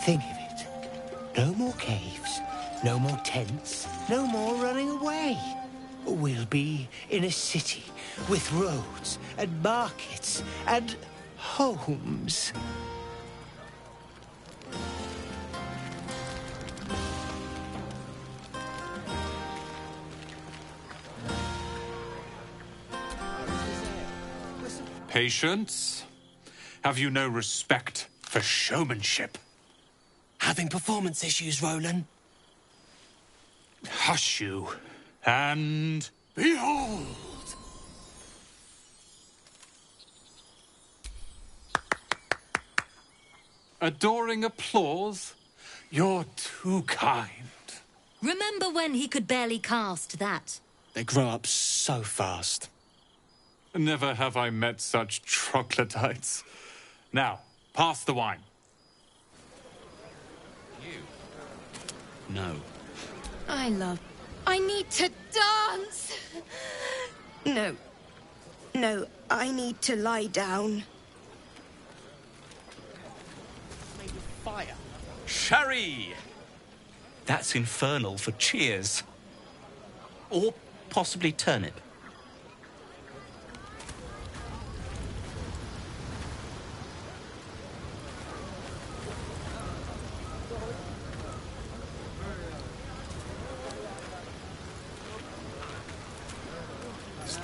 Think of it. No more caves, no more tents, no more running away. We'll be in a city with roads and markets and homes. Patience? Have you no respect for showmanship? Having performance issues, Roland? Hush you, and behold! Adoring applause? You're too kind. Remember when he could barely cast that? They grow up so fast. Never have I met such troglodytes. Now, pass the wine. No. I need to dance! No. No, I need to lie down. Made of fire. Sherry! That's infernal for cheers. Or possibly turnip.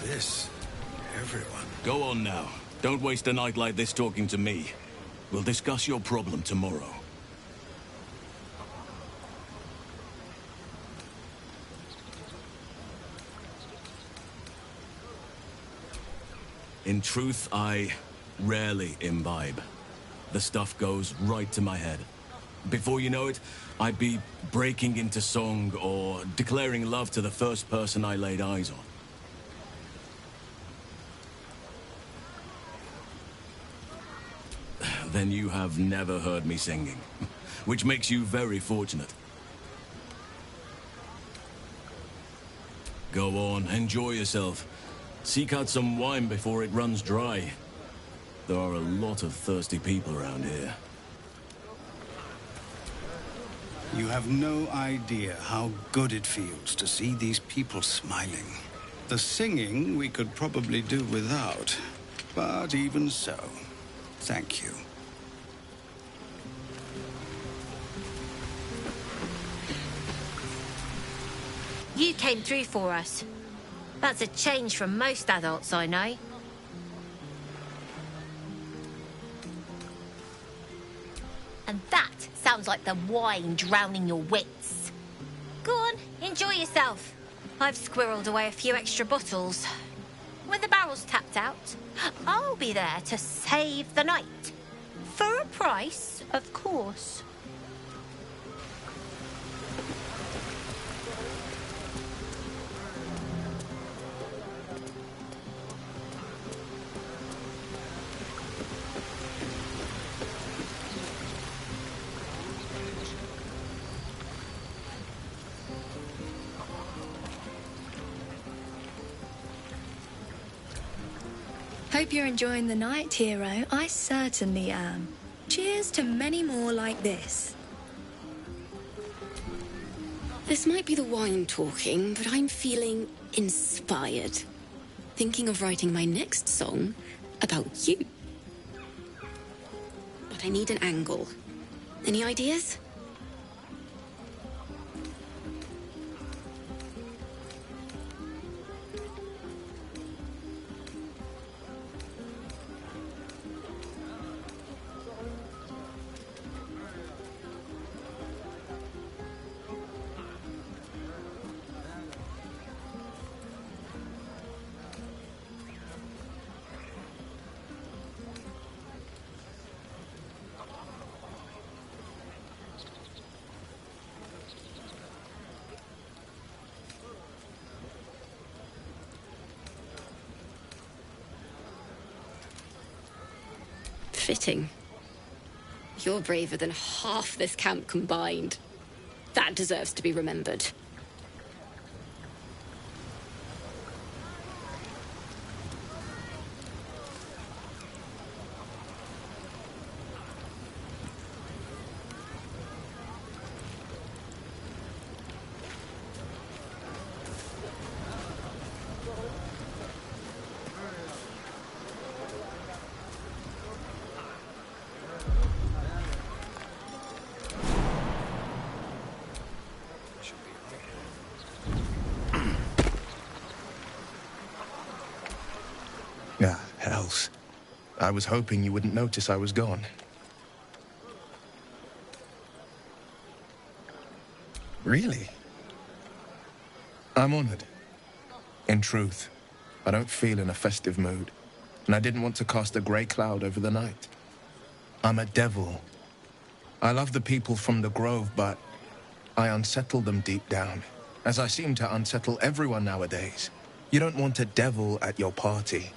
This? Everyone. Go on now. Don't waste a night like this talking to me. We'll discuss your problem tomorrow. In truth, I rarely imbibe. The stuff goes right to my head. Before you know it, I'd be breaking into song or declaring love to the first person I laid eyes on. Then you have never heard me singing, which makes you very fortunate. Go on, enjoy yourself. Seek out some wine before it runs dry. There are a lot of thirsty people around here. You have no idea how good it feels to see these people smiling. The singing we could probably do without, but even so, thank you. You came through for us. That's a change from most adults I know. And that sounds like the wine drowning your wits. Go on, enjoy yourself. I've squirreled away a few extra bottles. When the barrel's tapped out, I'll be there to save the night. For a price, of course. Hope you're enjoying the night, hero. I certainly am. Cheers to many more like this. This might be the wine talking, but I'm feeling inspired. Thinking of writing my next song about you. But I need an angle. Any ideas? Fitting. You're braver than half this camp combined. That deserves to be remembered. Ah, hells. I was hoping you wouldn't notice I was gone. Really? I'm honored. In truth, I don't feel in a festive mood, and I didn't want to cast a grey cloud over the night. I'm a devil. I love the people from the Grove, but I unsettle them deep down, as I seem to unsettle everyone nowadays. You don't want a devil at your party.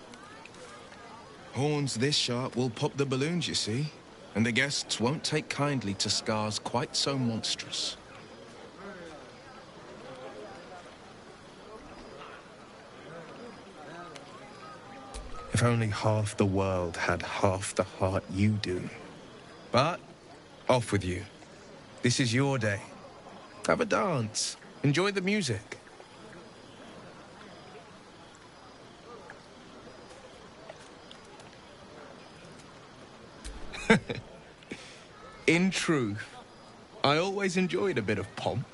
Horns this sharp will pop the balloons, you see, and the guests won't take kindly to scars quite so monstrous. If only half the world had half the heart you do. But, off with you. This is your day. Have a dance. Enjoy the music. In truth, I always enjoyed a bit of pomp.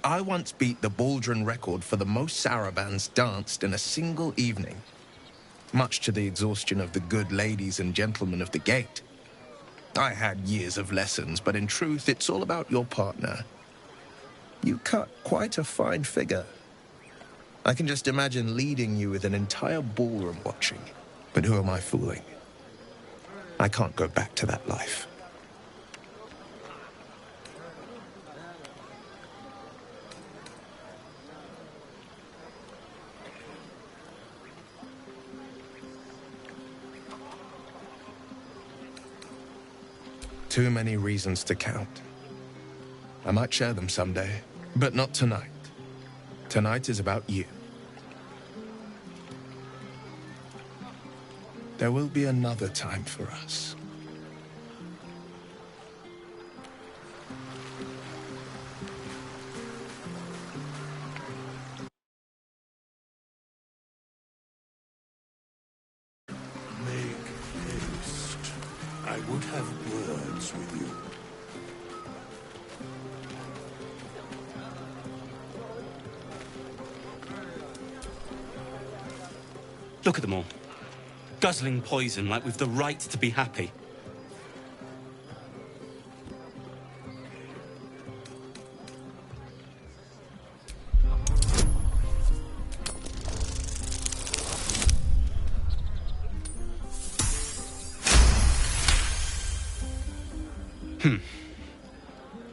I once beat the Baldron record for the most sarabands danced in a single evening, much to the exhaustion of the good ladies and gentlemen of the gate. I had years of lessons, but in truth, it's all about your partner. You cut quite a fine figure. I can just imagine leading you with an entire ballroom watching. But who am I fooling? I can't go back to that life. Too many reasons to count. I might share them someday, but not tonight. Tonight is about you. There will be another time for us. Make haste. I would have words with you. Look at them all. Guzzling poison like we've the right to be happy.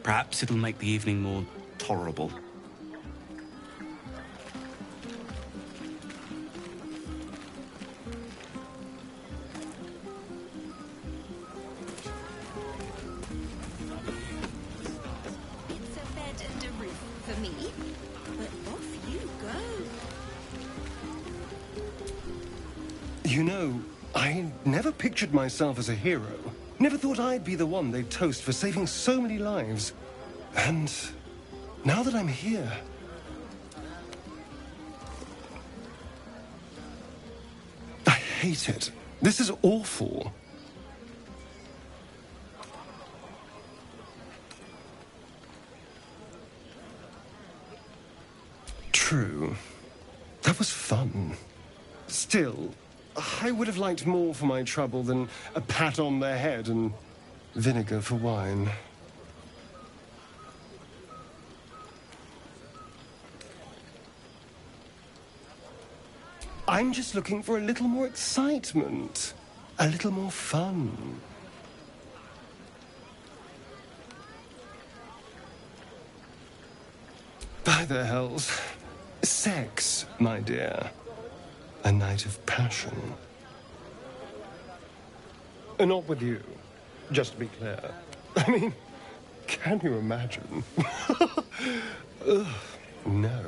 Perhaps it'll make the evening more tolerable. It's a bed and a roof for me, but off you go. You know, I never pictured myself as a hero. Never thought I'd be the one they'd toast for saving so many lives. And now that I'm here... I hate it. This is awful. True. That was fun. Still, I would have liked more for my trouble than a pat on the head and vinegar for wine. I'm just looking for a little more excitement, a little more fun. By the hells. Sex, my dear. A night of passion. Not with you. just to be clear. I mean, can you imagine? Ugh, no.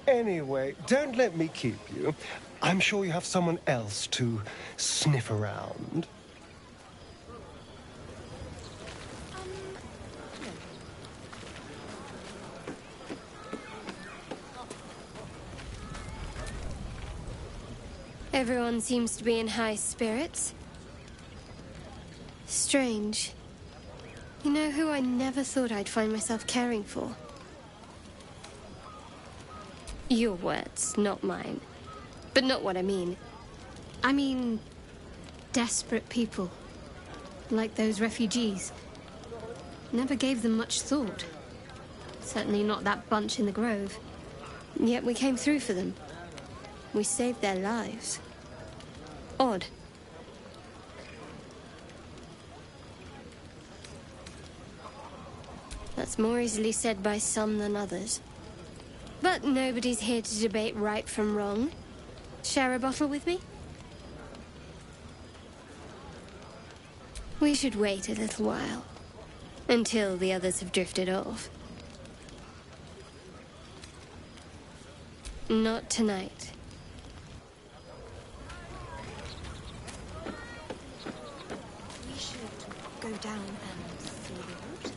Anyway, don't let me keep you. I'm sure you have someone else to sniff around. Everyone seems to be in high spirits. Strange. You know who I never thought I'd find myself caring for? Your words, not mine. But not what I mean. I mean, desperate people. Like those refugees. Never gave them much thought. Certainly not that bunch in the grove. Yet we came through for them. We saved their lives. Odd. That's more easily said by some than others. But nobody's here to debate right from wrong. Share a bottle with me? We should wait a little while. Until the others have drifted off. Not tonight. We should go down and see the boat.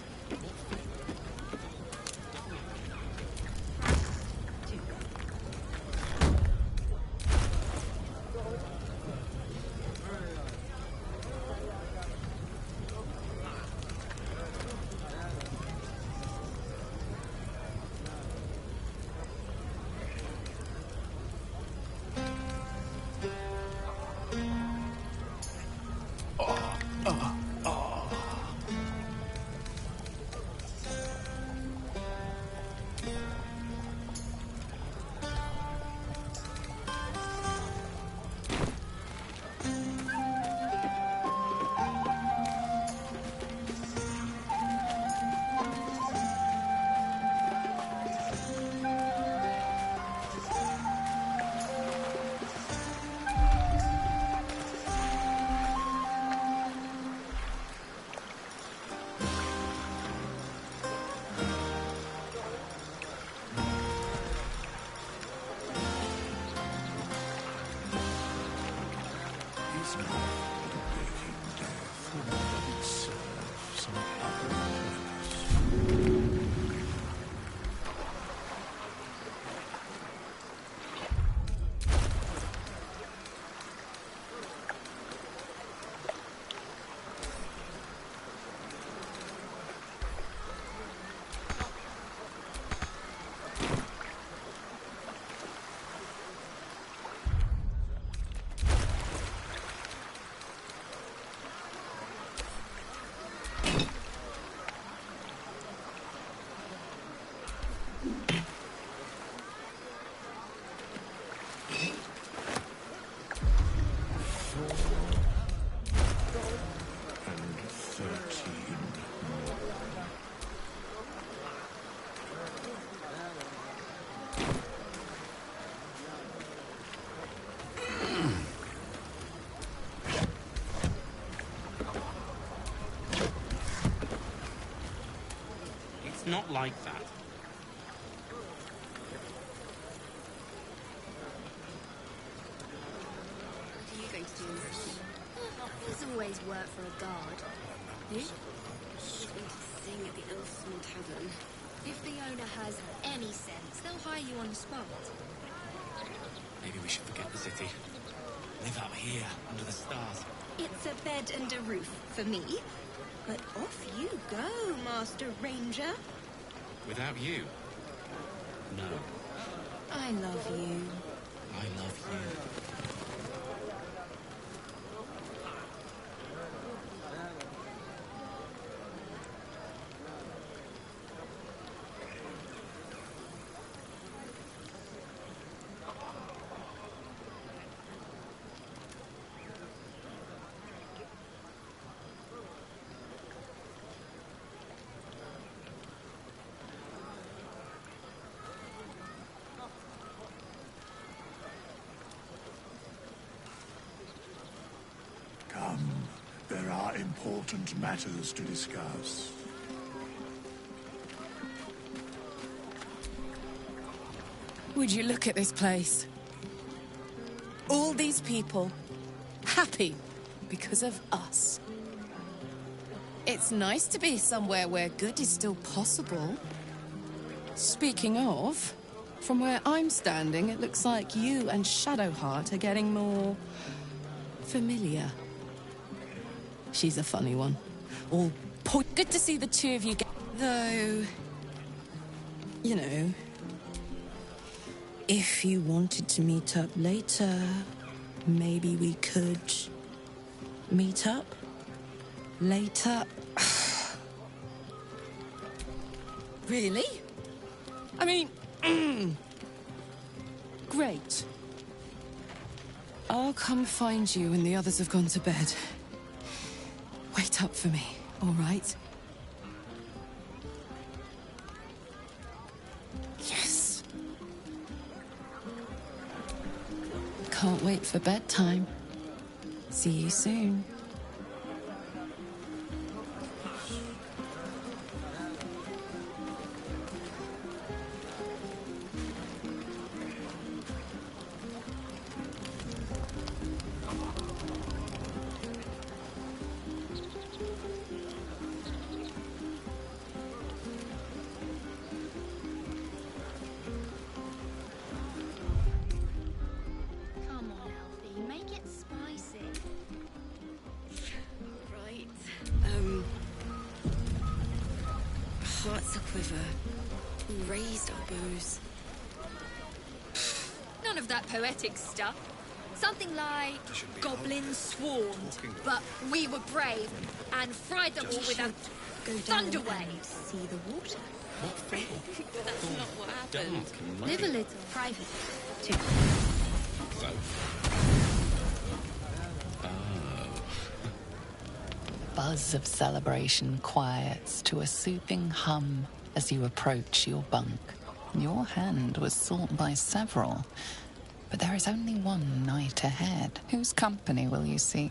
Not like that. What are you going to do in this? There's always work for a guard. Who? He's going to sing at the Elfsman Tavern. If the owner has any sense, they'll hire you on the spot. Maybe we should forget the city. Live out here, under the stars. It's a bed and a roof for me. But off you go, Master Ranger. Without you? No. I love you. I love you. There are important matters to discuss. Would you look at this place? All these people happy because of us. It's nice to be somewhere where good is still possible. Speaking of, from where I'm standing, it looks like you and Shadowheart are getting more familiar. She's a funny one. All good to see the two of you get... Though, you know, if you wanted to meet up later, maybe we could meet up later. Really? I mean, great. I'll come find you when the others have gone to bed. Wait up for me, all right? Yes. Can't wait for bedtime. See you soon. Come on, Alfie, make it spicy. Right. Hearts a quiver. Raised our bows. None of that poetic stuff. Something like goblins swarmed, but we were brave and fried them all with a thunder wave. See the water. That's not what happened. Live a little private. Buzz of celebration quiets to a soothing hum as you approach your bunk. Your hand was sought by several, but there is only one night ahead. Whose company will you seek?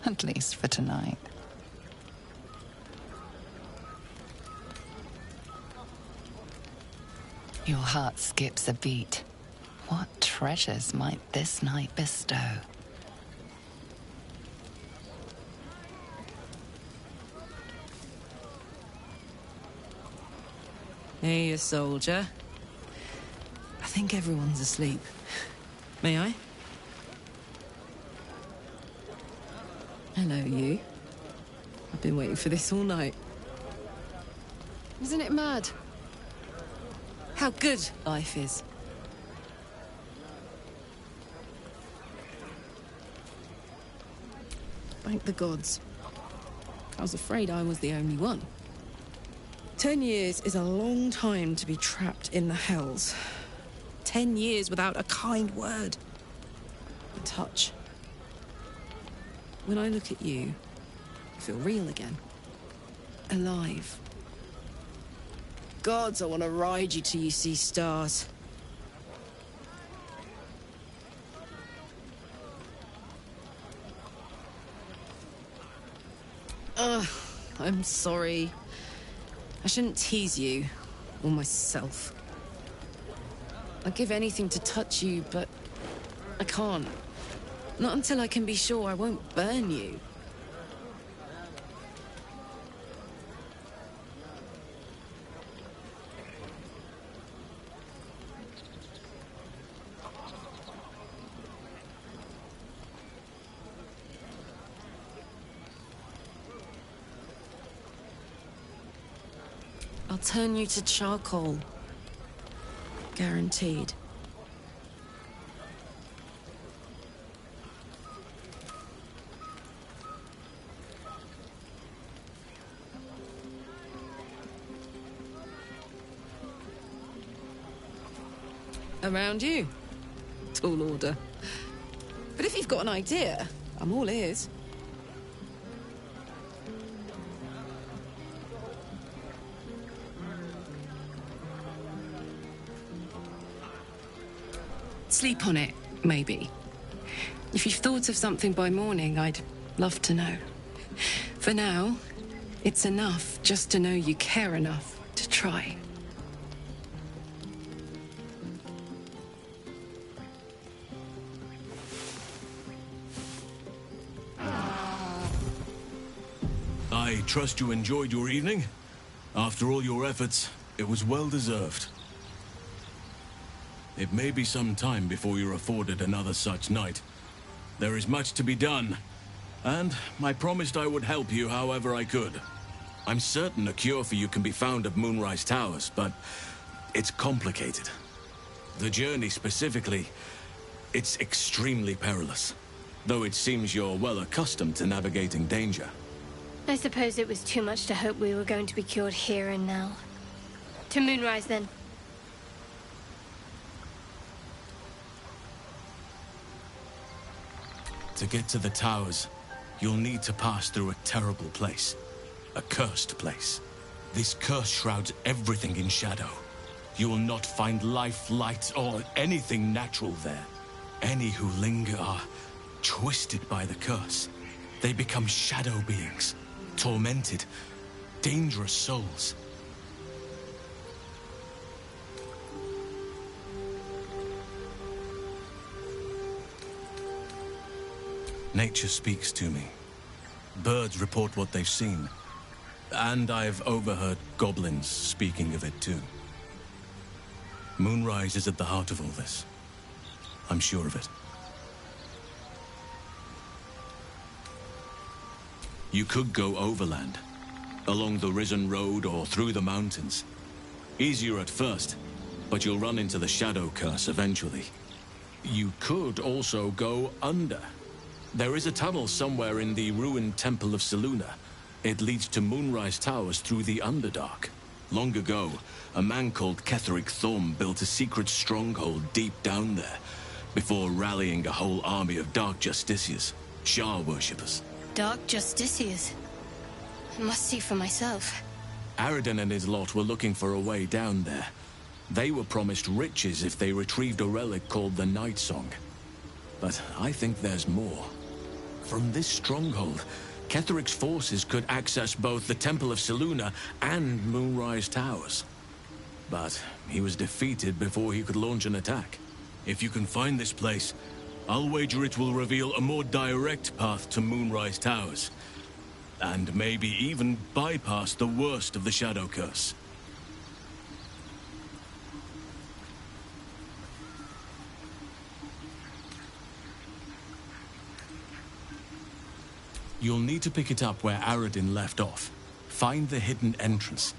At least for tonight. Your heart skips a beat. What treasures might this night bestow? Hey, you soldier. I think everyone's asleep. May I? Hello, you. I've been waiting for this all night. Isn't it mad? How good life is. Thank the gods. I was afraid I was the only one. 10 years is a long time to be trapped in the hells. 10 years without a kind word. A touch. When I look at you, I feel real again. Alive. Gods, I want to ride you till you see stars. I'm sorry. I shouldn't tease you, or myself. I'd give anything to touch you, but I can't. Not until I can be sure I won't burn you. I'll turn you to charcoal. Guaranteed. Around you. Tall order. But if you've got an idea, I'm all ears. Sleep on it, maybe. If you've thought of something by morning, I'd love to know. For now, it's enough just to know you care enough to try. I trust you enjoyed your evening. After all your efforts, it was well deserved. It may be some time before you're afforded another such night. There is much to be done, and I promised I would help you however I could. I'm certain a cure for you can be found at Moonrise Towers, but it's complicated. The journey specifically, it's extremely perilous, though it seems you're well accustomed to navigating danger. I suppose it was too much to hope we were going to be cured here and now. To Moonrise, then. To get to the towers, you'll need to pass through a terrible place. A cursed place. This curse shrouds everything in shadow. You will not find life, light, or anything natural there. Any who linger are twisted by the curse. They become shadow beings. Tormented, dangerous souls. Nature speaks to me. Birds report what they've seen. And I've overheard goblins speaking of it too. Moonrise is at the heart of all this. I'm sure of it. You could go overland, along the Risen Road or through the mountains. Easier at first, but you'll run into the Shadow Curse eventually. You could also go under. There is a tunnel somewhere in the ruined Temple of Selûne. It leads to Moonrise Towers through the Underdark. Long ago, a man called Ketheric Thorm built a secret stronghold deep down there, before rallying a whole army of Dark Justiciars, Shah worshippers. Dark Justiciars. I must see for myself. Aradin and his lot were looking for a way down there. They were promised riches if they retrieved a relic called the Night Song. But I think there's more. From this stronghold, Ketheric's forces could access both the Temple of Selûne and Moonrise Towers. But he was defeated before he could launch an attack. If you can find this place, I'll wager it will reveal a more direct path to Moonrise Towers. And maybe even bypass the worst of the Shadow Curse. You'll need to pick it up where Aradin left off. Find the hidden entrance.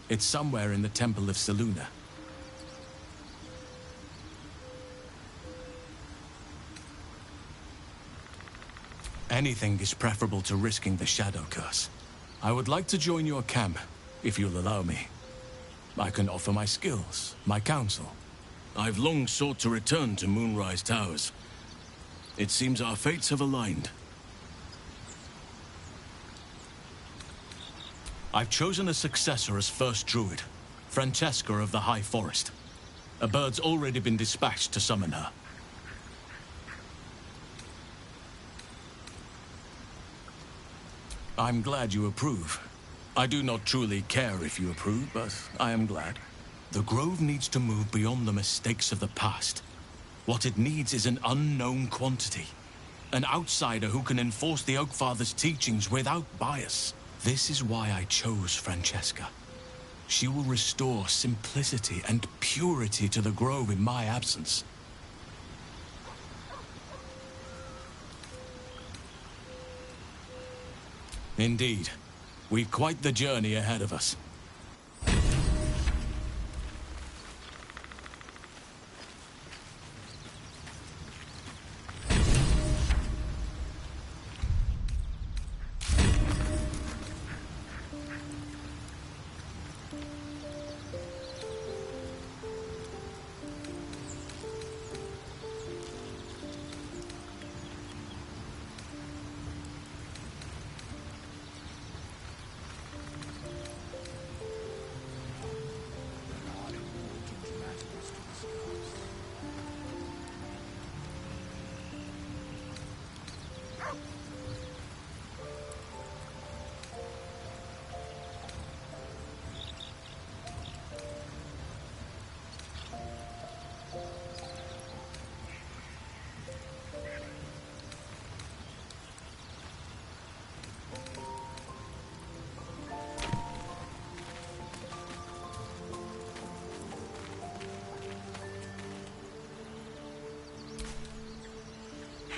It's somewhere in the Temple of Selûne. Anything is preferable to risking the Shadow Curse. I would like to join your camp, if you'll allow me. I can offer my skills, my counsel. I've long sought to return to Moonrise Towers. It seems our fates have aligned. I've chosen a successor as first druid, Francesca of the High Forest. A bird's already been dispatched to summon her. I'm glad you approve. I do not truly care if you approve, but I am glad. The Grove needs to move beyond the mistakes of the past. What it needs is an unknown quantity. An outsider who can enforce the Oakfather's teachings without bias. This is why I chose Francesca. She will restore simplicity and purity to the Grove in my absence. Indeed. We've quite the journey ahead of us.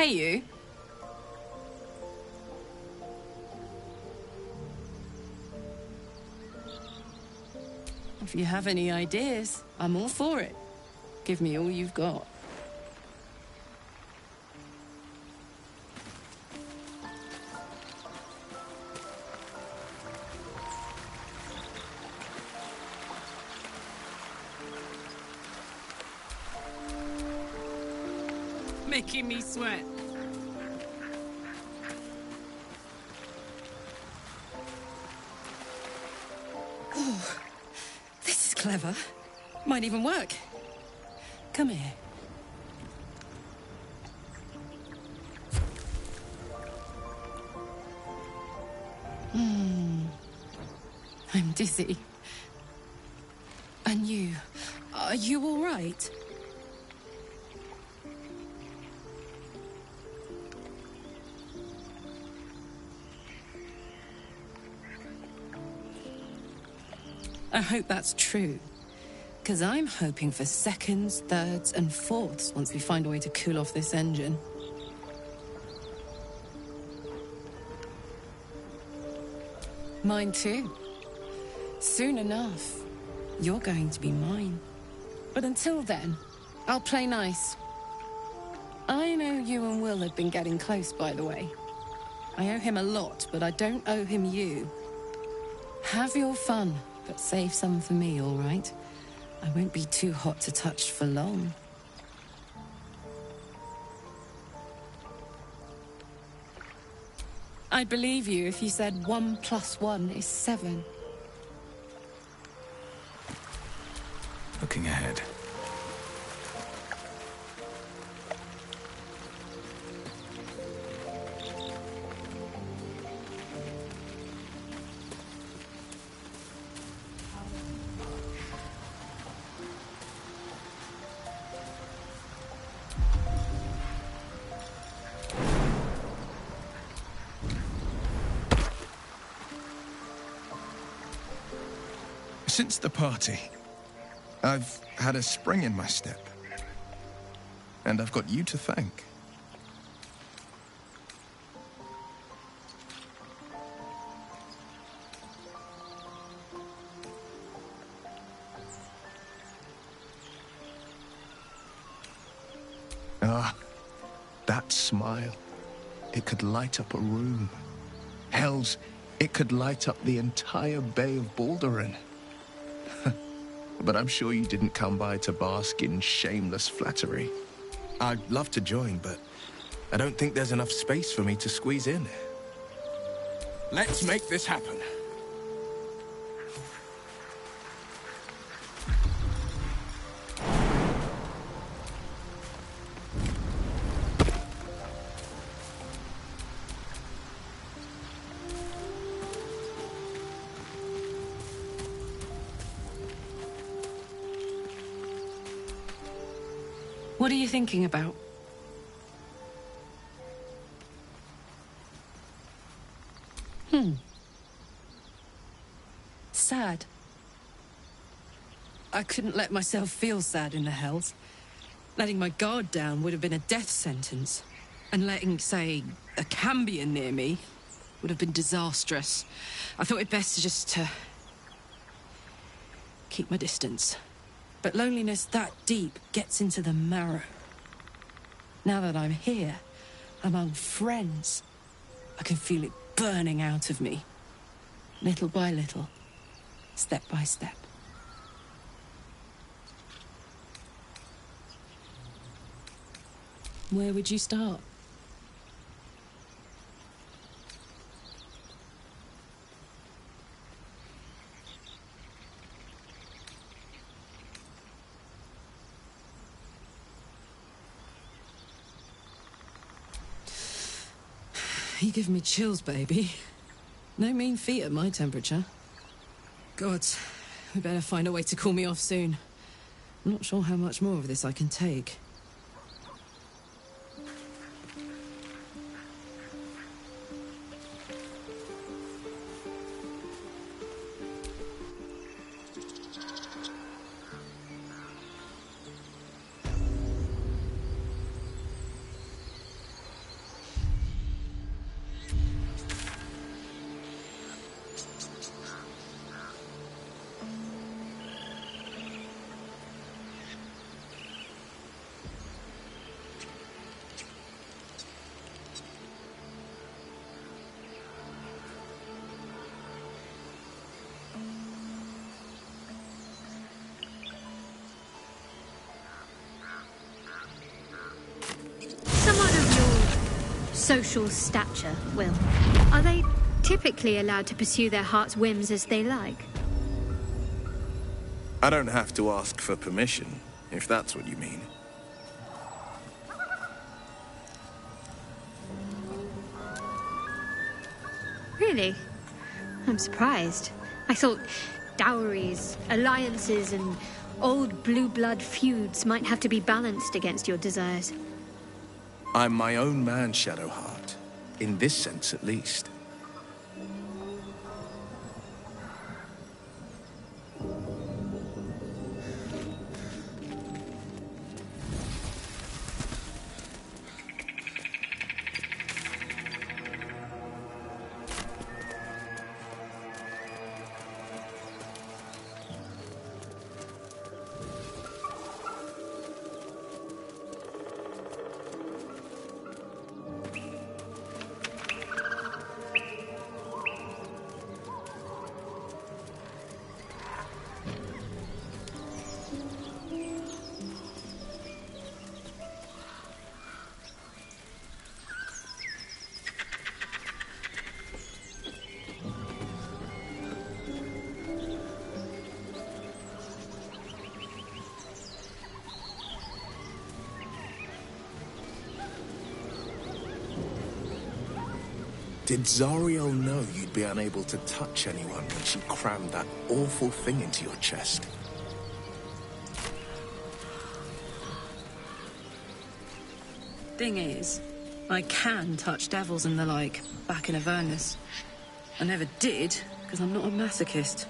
Hey, you. If you have any ideas, I'm all for it. Give me all you've got. Making me sweat. Oh, this is clever. Might even work. Come here. I'm dizzy. And you? Are you all right? I hope that's true. Because I'm hoping for seconds, thirds, and fourths once we find a way to cool off this engine. Mine too. Soon enough, you're going to be mine. But until then, I'll play nice. I know you and Will have been getting close, by the way. I owe him a lot, but I don't owe him you. Have your fun, but save some for me, all right? I won't be too hot to touch for long. I'd believe you if you said 1 + 1 is 7. Looking ahead. Since the party, I've had a spring in my step. And I've got you to thank. Ah, that smile. It could light up a room. Hells, it could light up the entire Bay of Balderin. But I'm sure you didn't come by to bask in shameless flattery. I'd love to join, but I don't think there's enough space for me to squeeze in. Let's make this happen. What are you thinking about? Sad. I couldn't let myself feel sad in the Hells. Letting my guard down would have been a death sentence. And letting, say, a Cambion near me would have been disastrous. I thought it best to keep my distance. But loneliness that deep gets into the marrow. Now that I'm here, among friends, I can feel it burning out of me. Little by little, step by step. Where would you start? You give me chills, baby. No mean feat at my temperature. Gods, we better find a way to cool me off soon. I'm not sure how much more of this I can take. social stature, Will. Are they typically allowed to pursue their heart's whims as they like? I don't have to ask for permission, if that's what you mean. Really? I'm surprised. I thought dowries, alliances, and old blue blood feuds might have to be balanced against your desires. I'm my own man, Shadowheart. In this sense, at least. Did Zariel know you'd be unable to touch anyone when she crammed that awful thing into your chest? Thing is, I can touch devils and the like, back in Avernus. I never did, because I'm not a masochist.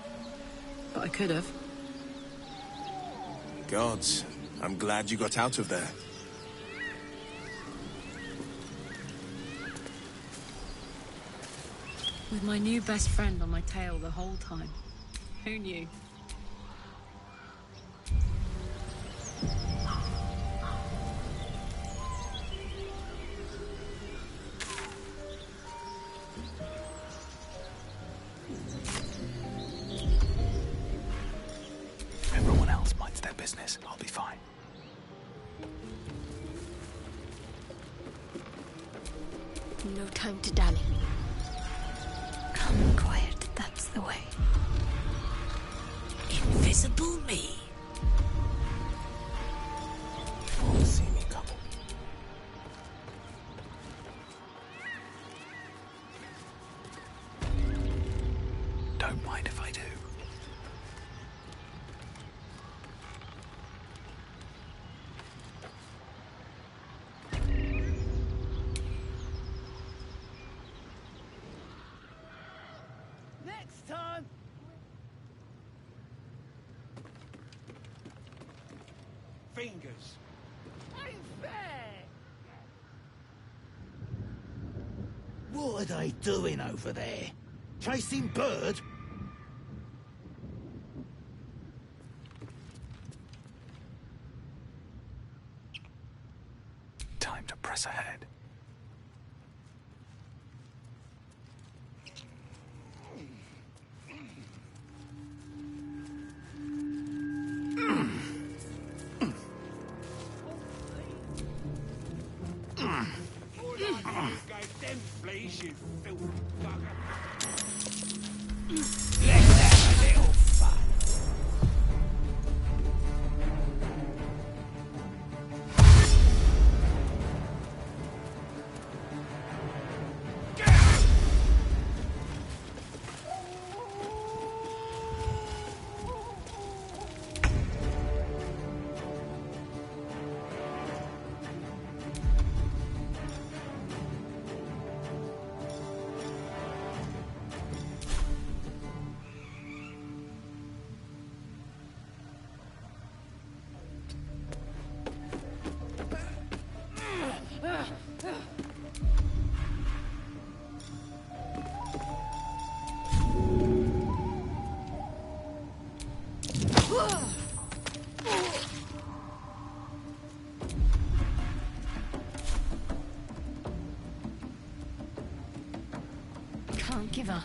But I could have. Gods, I'm glad you got out of there. With my new best friend on my tail the whole time. Who knew? Everyone else minds their business. I'll be fine. No time to dally. Calm and quiet, that's the way. Invisible me. Won't see me coming. Don't mind if I do. Next time! Fingers. Ain't fair! What are they doing over there? Chasing bird? Time to press ahead. Can't give up.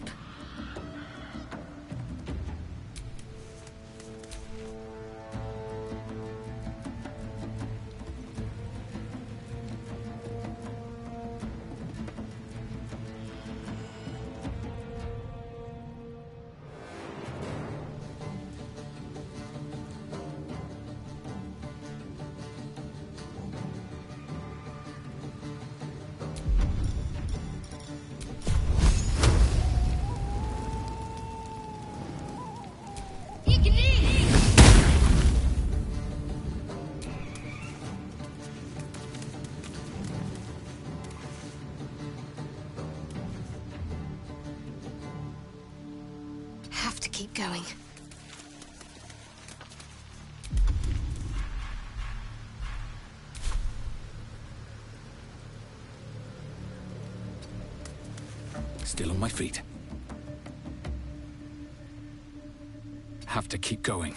keep going. Still on my feet. Have to keep going.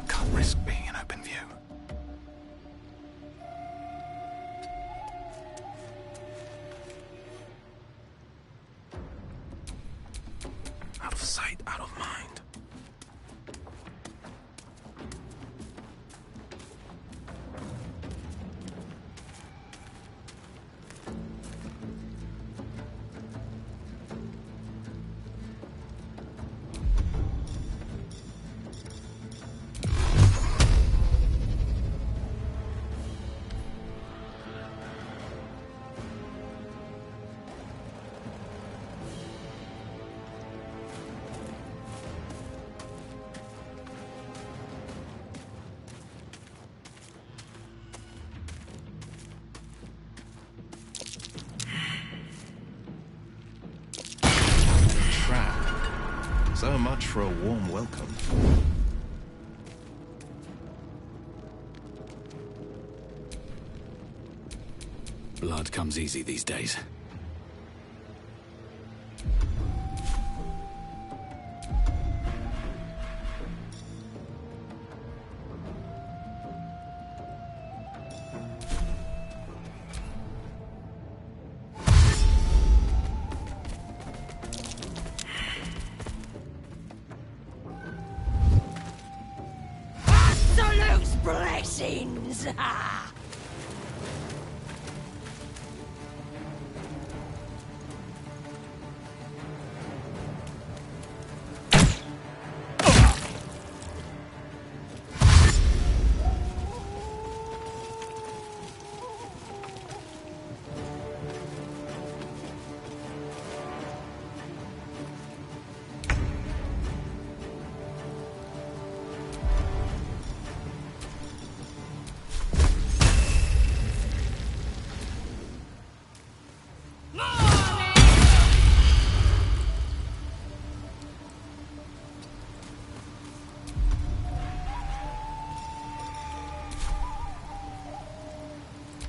Can't risk being in open view. Out of sight, out of mind. So much for a warm welcome. Blood comes easy these days. Absolute blessings!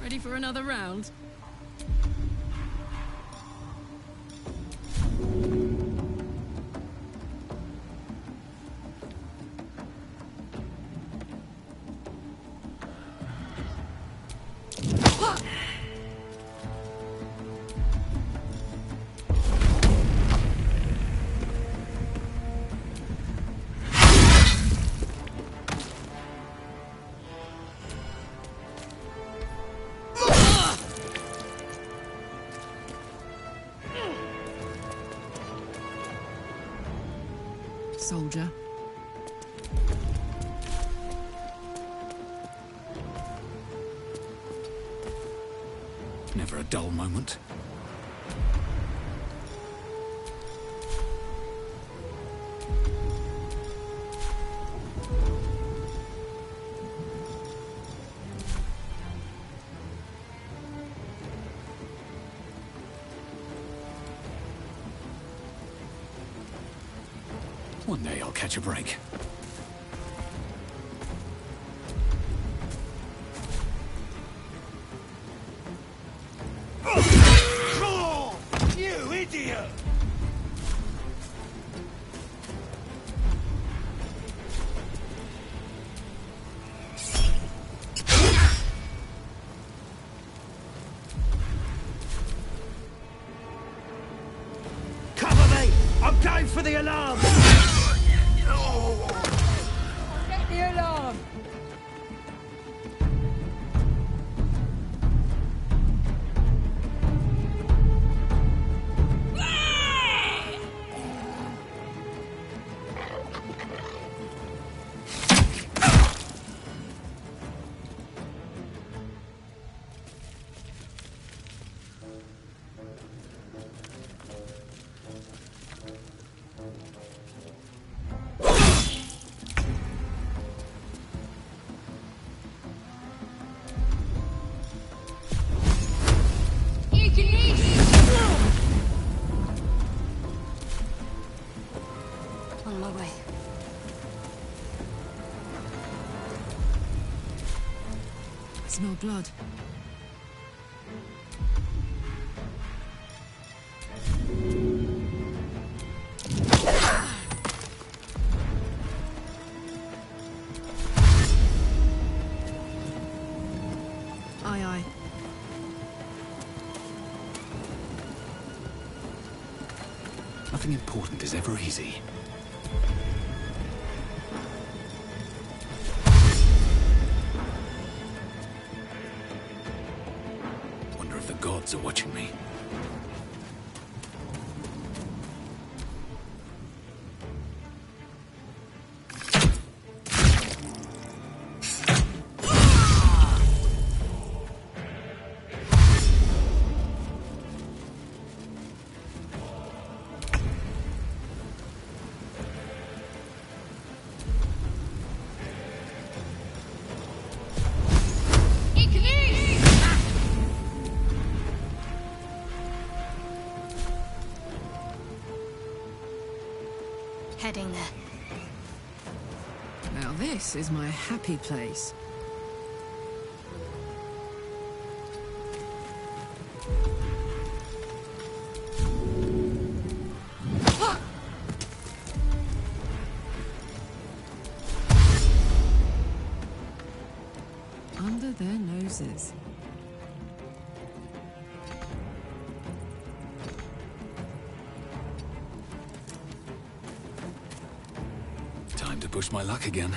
Ready for another round? Soldier. Never a dull moment. One day I'll catch a break. You idiot! Cover me! I'm going for the alarm! Get the alarm! smell blood. Aye, aye. Nothing important is ever easy. Wonder if the gods are watching me. Heading there. Now this is my happy place. Under their noses. Time to push my luck again.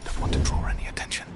Don't want to draw any attention.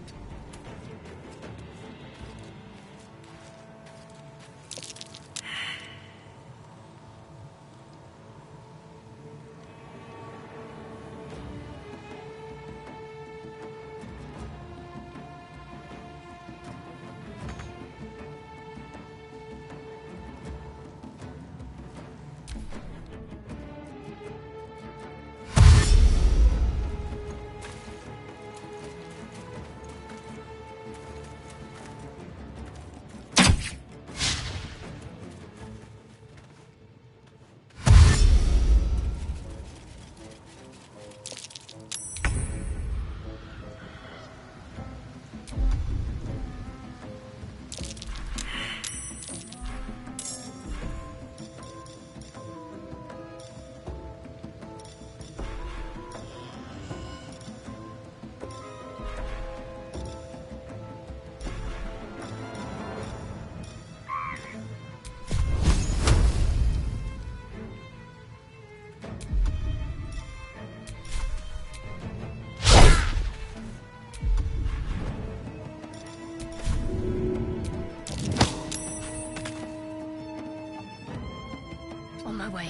On my way.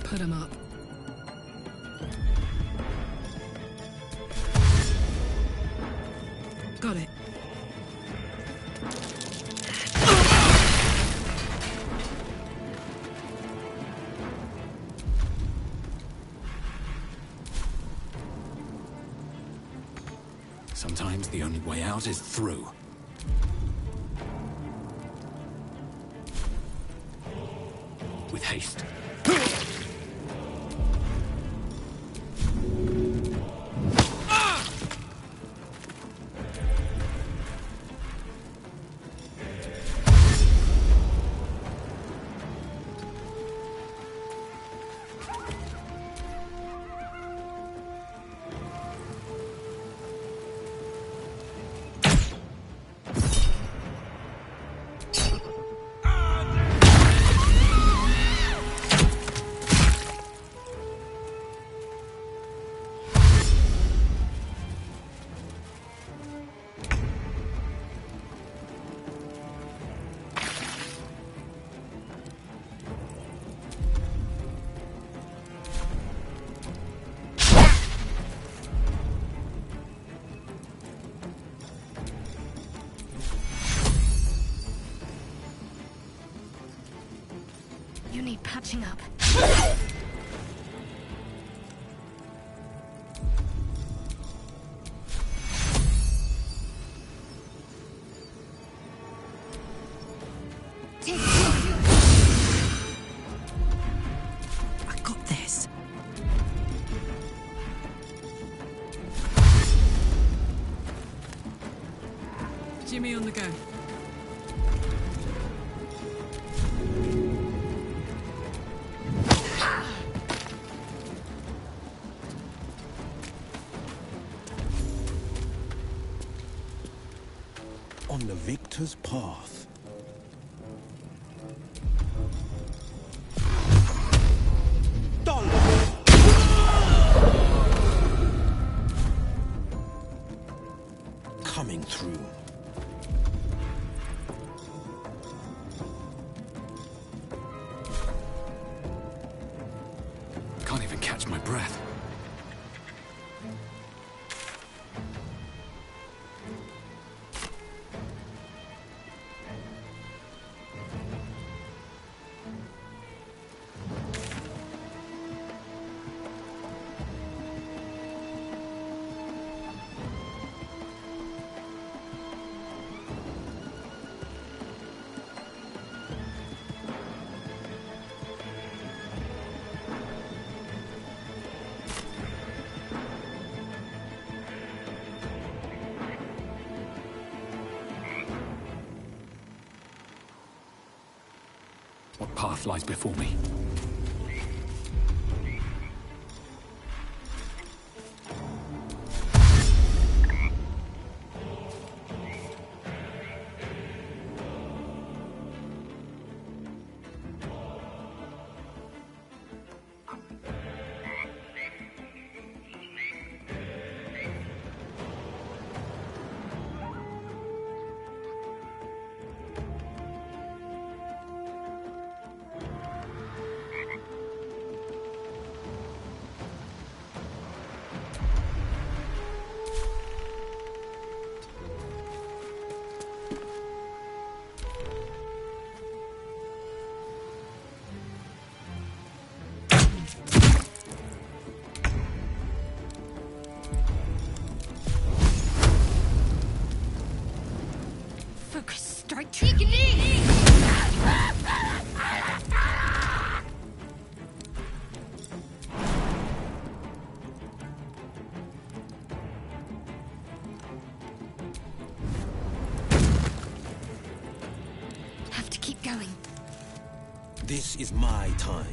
Put 'em up. Got it. Sometimes the only way out is through. With haste. You need patching up. I got this. Jimmy on the go. On the victor's path. Coming through. Can't even catch my breath. What path lies before me? Focus, strike true. Have to keep going. This is my time.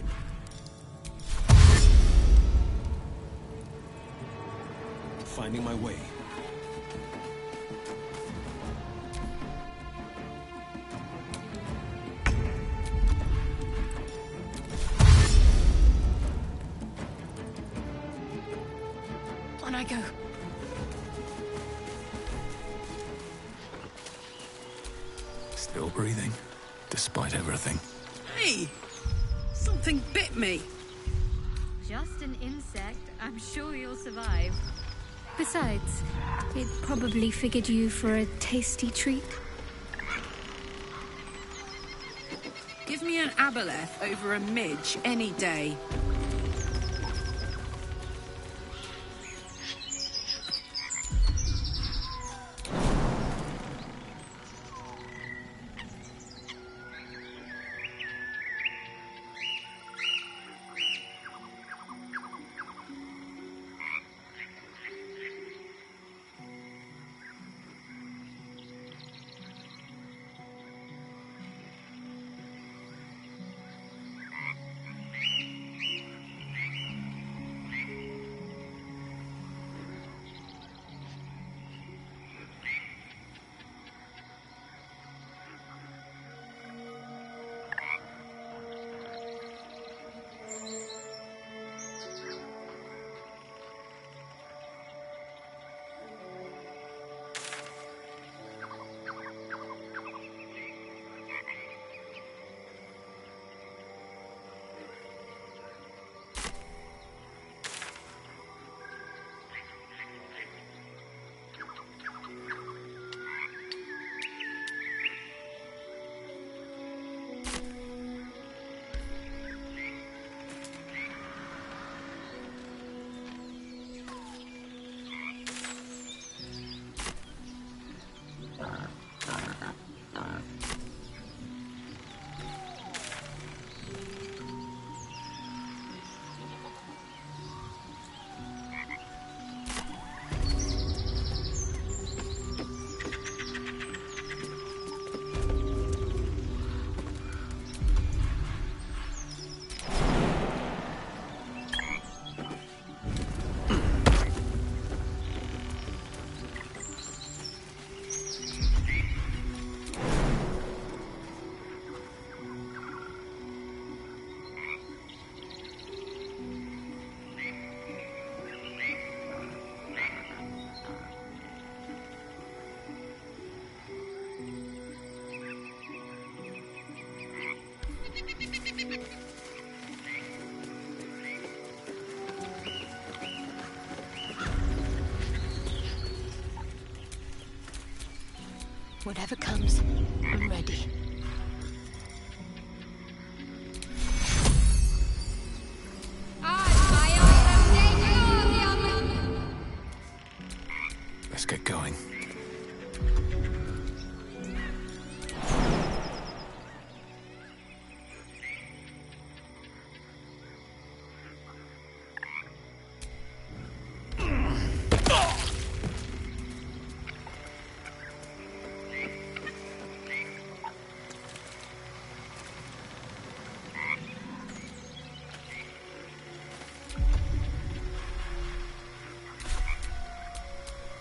Finding my way. On I go. Still breathing, despite everything. Hey! Something bit me. Just an insect. I'm sure you'll survive. Besides, it probably figured you for a tasty treat. Give me an aboleth over a midge any day. Whatever comes, I'm ready. Let's get going.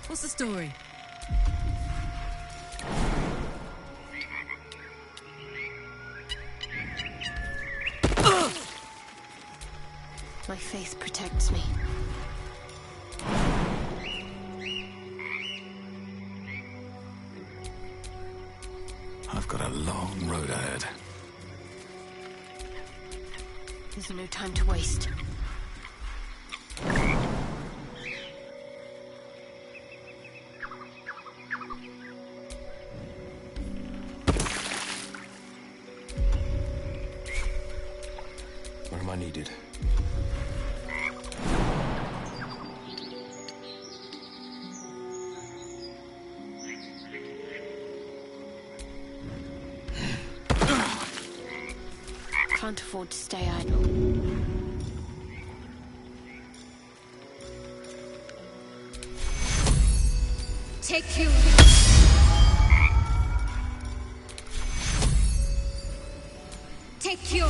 What's the story? My faith protects me. I've got a long road ahead. There's no time to waste. Where am I needed? Can't afford to stay idle. Take you. Take you.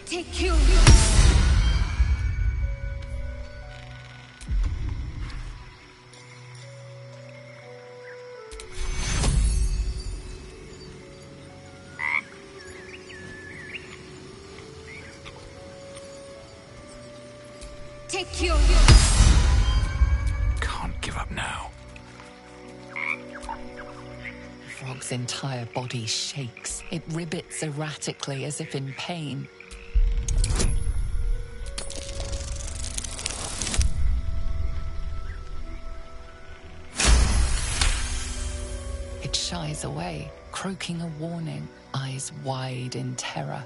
Take you. Take you. Can't give up now. Frog's entire body shakes. It ribbits erratically as if in pain. It shies away, croaking a warning, eyes wide in terror.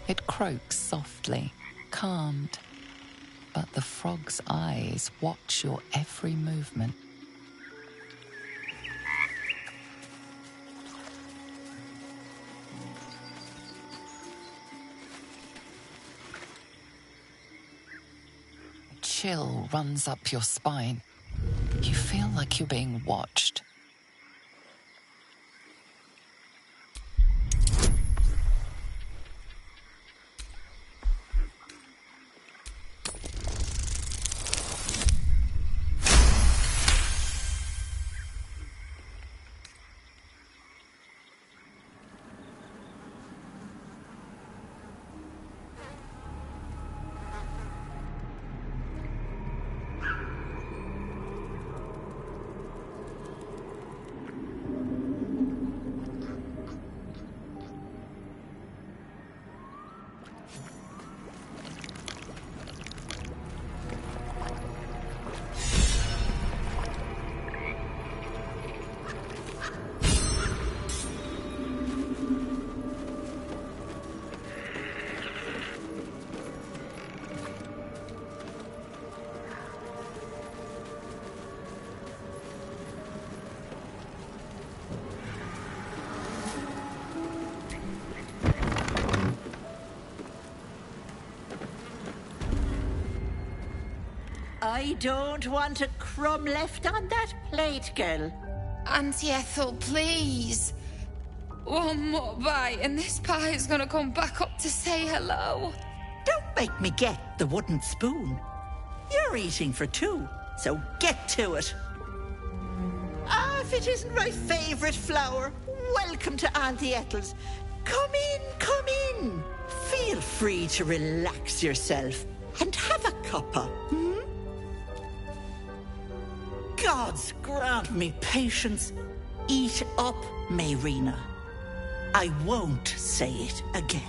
It croaks softly, calmed, but the frog's eyes watch your every movement. A chill runs up your spine. You feel like you're being watched. I don't want a crumb left on that plate, girl. Auntie Ethel, please. One more bite and this pie is gonna come back up to say hello. Don't make me get the wooden spoon. You're eating for two, so get to it. Ah, if it isn't my favourite flower, welcome to Auntie Ethel's. Come in, come in. Feel free to relax yourself and have a cuppa, hmm? Gods grant me patience. Eat up, Mayrina. I won't say it again.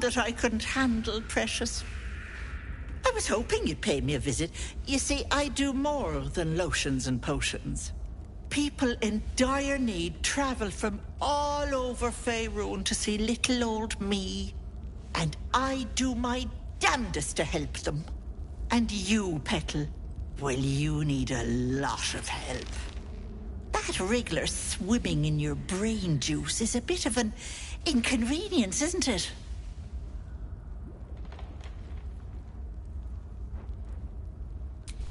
that I couldn't handle, precious. I was hoping you'd pay me a visit. You see, I do more than lotions and potions. People in dire need travel from all over Faerun to see little old me. And I do my damnedest to help them. And you, Petal, well, you need a lot of help. That wriggler swimming in your brain juice is a bit of an inconvenience, isn't it?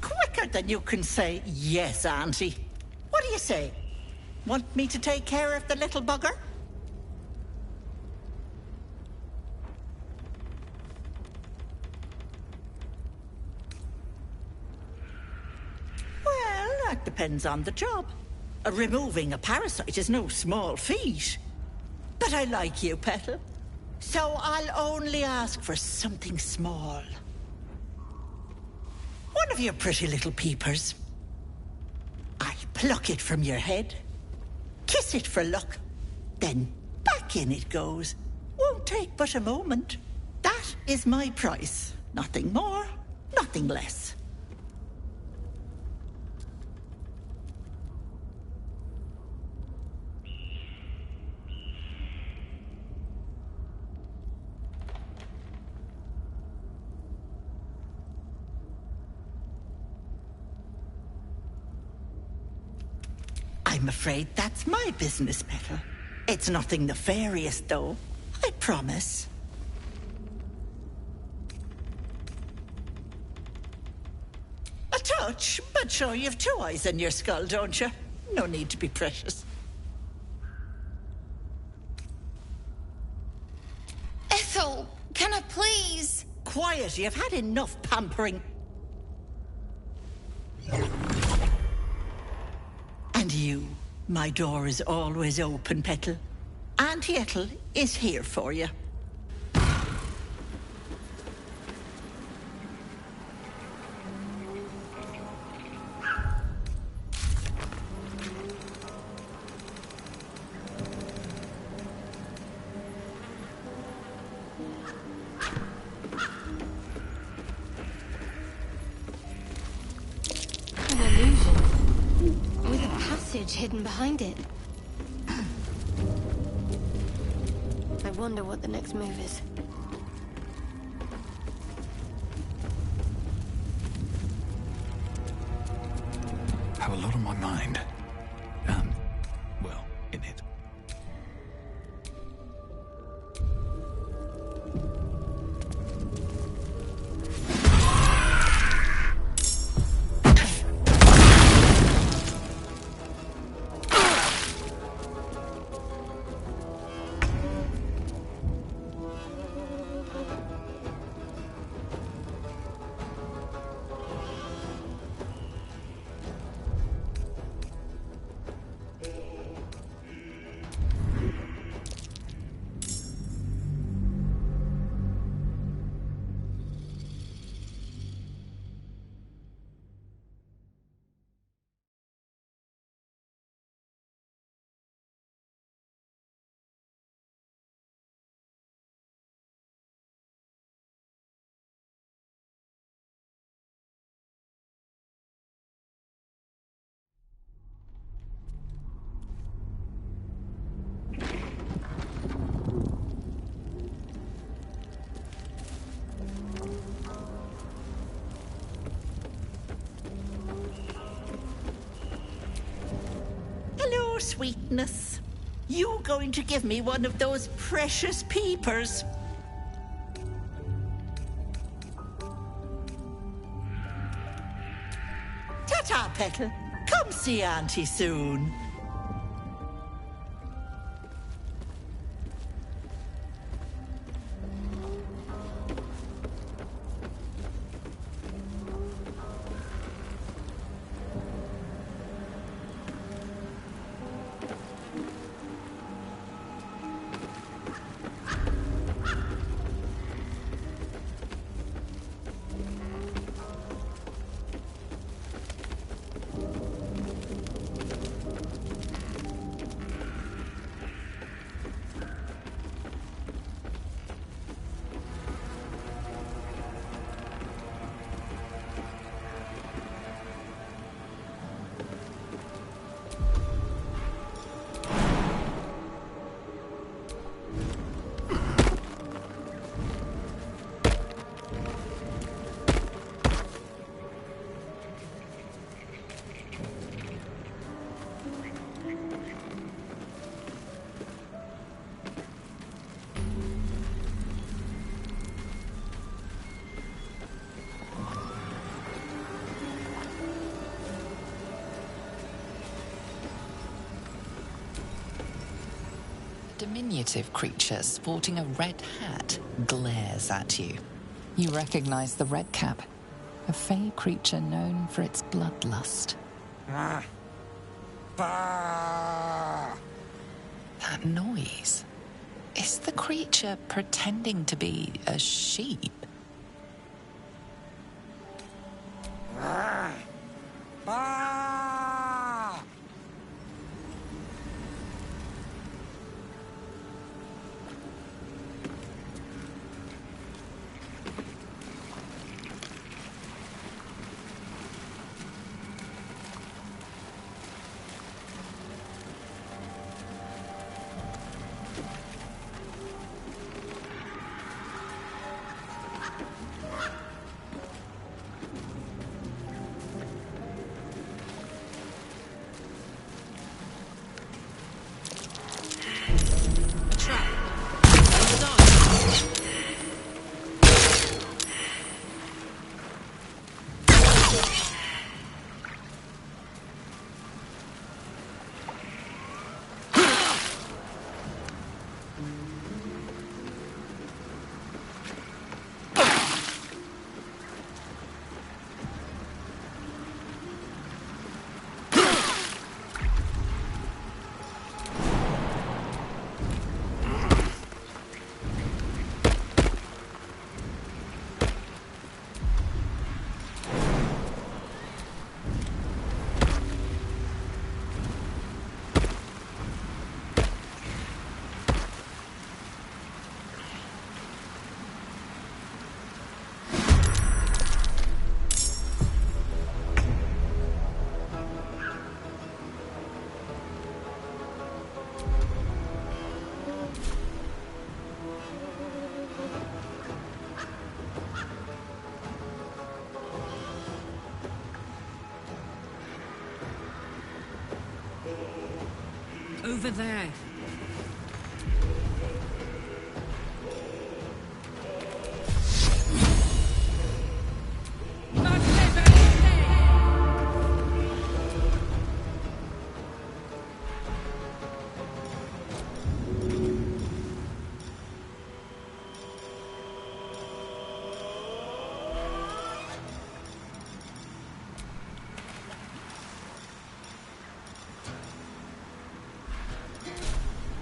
Quicker than you can say, yes, Auntie. What do you say? Want me to take care of the little bugger? Well, that depends on the job. Removing a parasite is no small feat. But I like you, Petal. So I'll only ask for something small. One of your pretty little peepers. I pluck it from your head, kiss it for luck, then back in it goes. Won't take but a moment. That is my price. Nothing more, nothing less. I'm afraid that's my business, Petal. It's nothing nefarious, though. I promise. A touch, but sure, you've 2 eyes in your skull, don't you? No need to be precious. Ethel, can I please? Quiet, you've had enough pampering. And you, my door is always open, Petal. Auntie Ethel is here for you. An illusion. With a passage hidden behind it. I wonder what the next move is. Have a lot on my mind. Well, in it. Hello, sweetness. You going to give me one of those precious peepers? Ta-ta, Petal. Come see Auntie soon. diminutive creature sporting a red hat glares at you. You recognize the red cap, a fey creature known for its bloodlust. That noise. Is the creature pretending to be a sheep? Over there.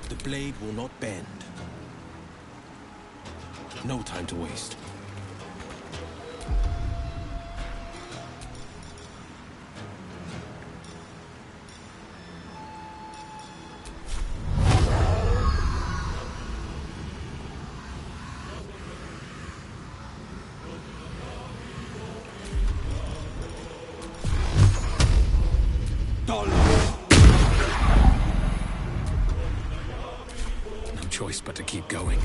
The blade will not bend. No time to waste. Choice but to keep going.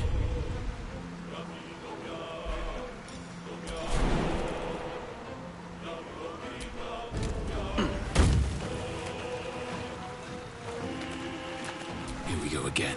Here we go again.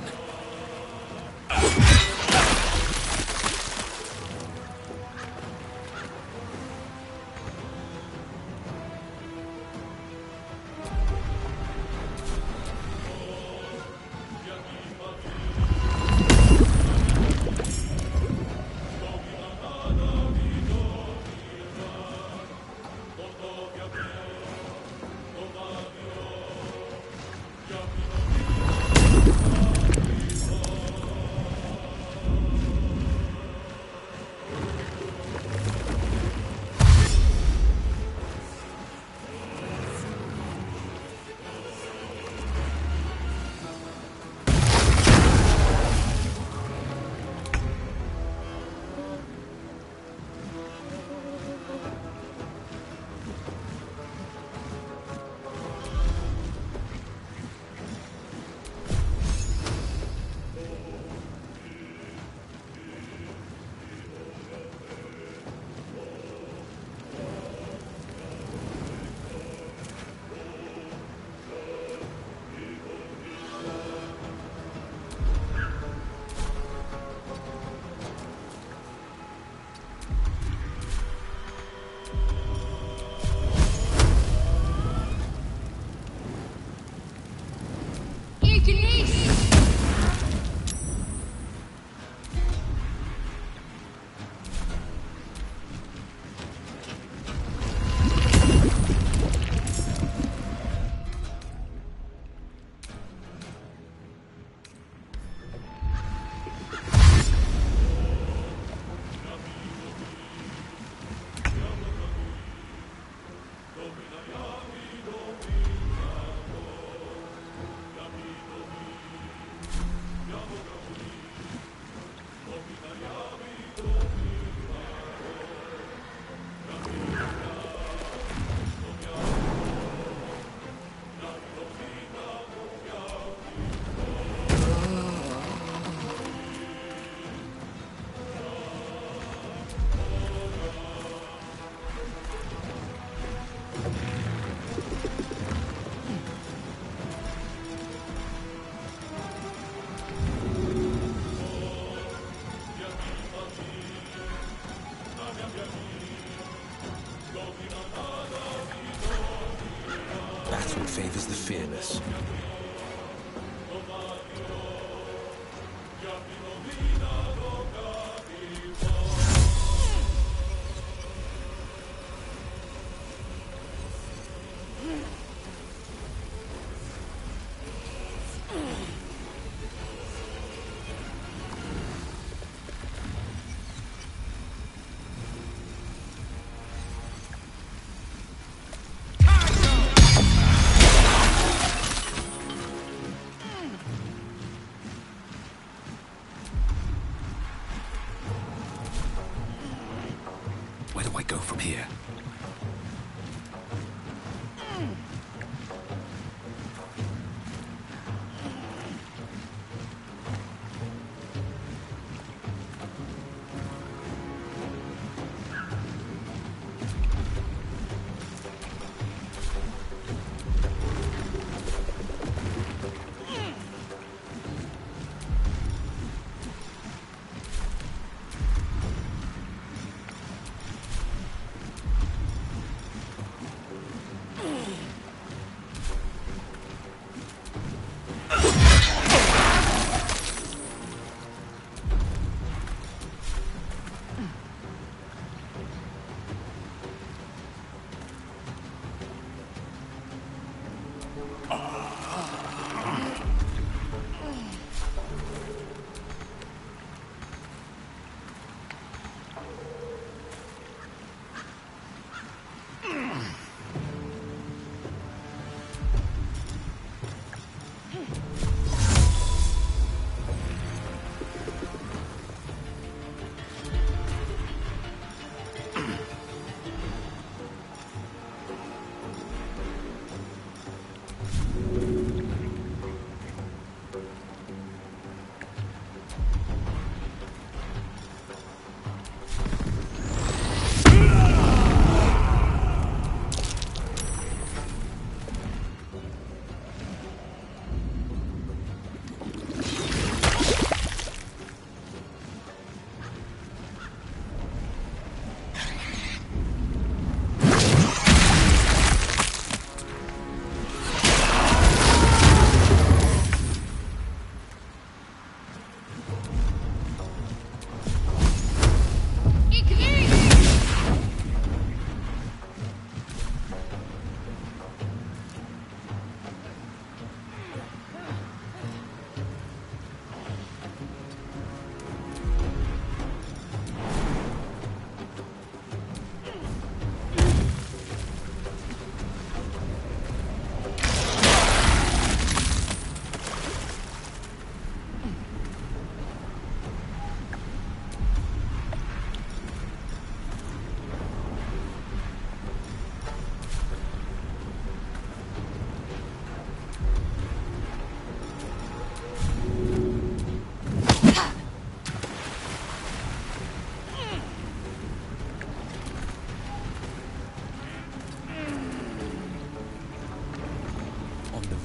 Fortune favors the fearless. Where do I go from here?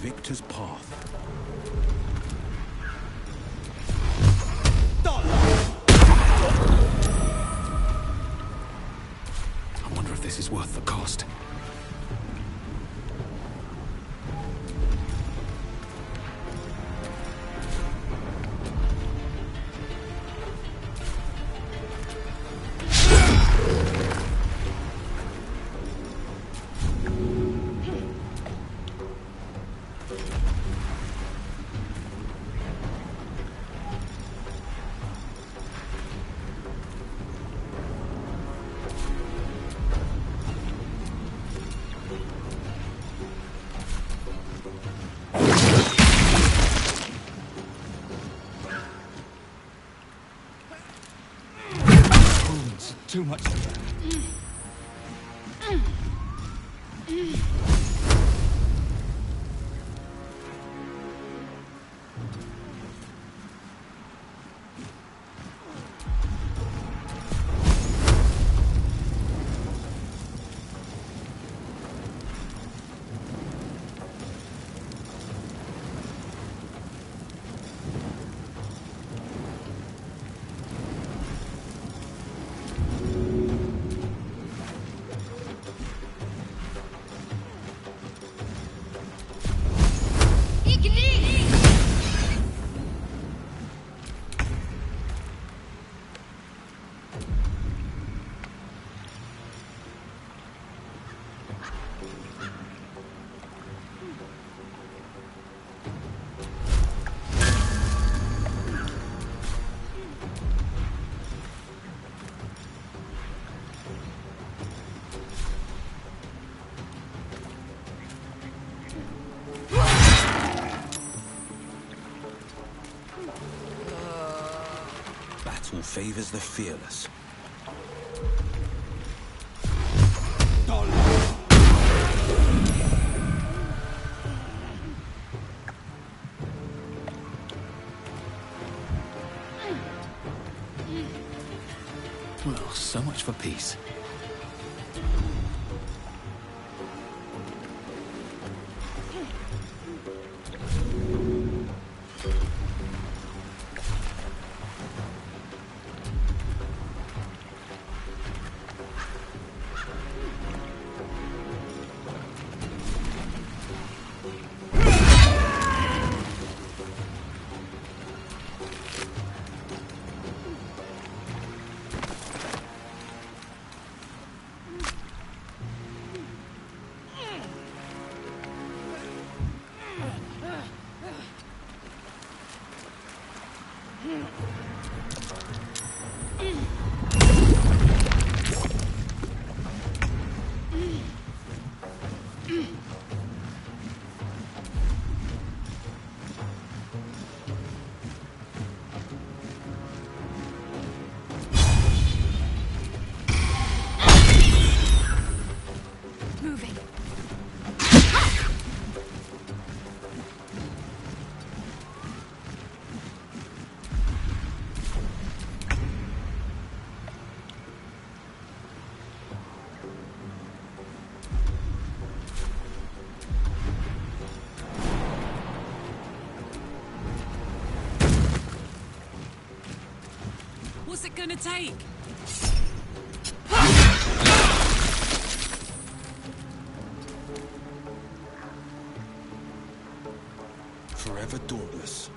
Victor's path. I wonder if this is worth the cost. Too much. Battle favors the fearless. Well, so much for peace. Moving. What's it gonna take? Forever dauntless.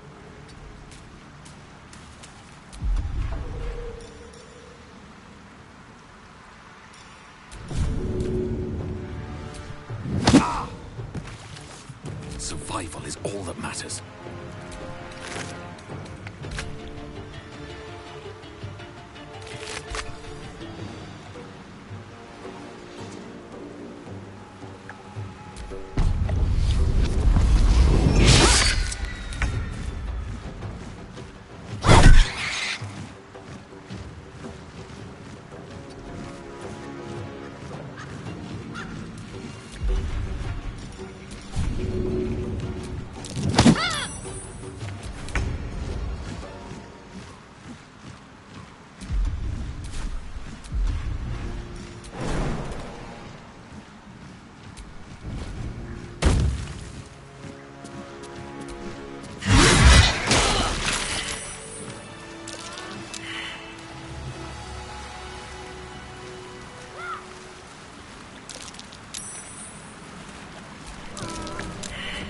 Survival is all that matters.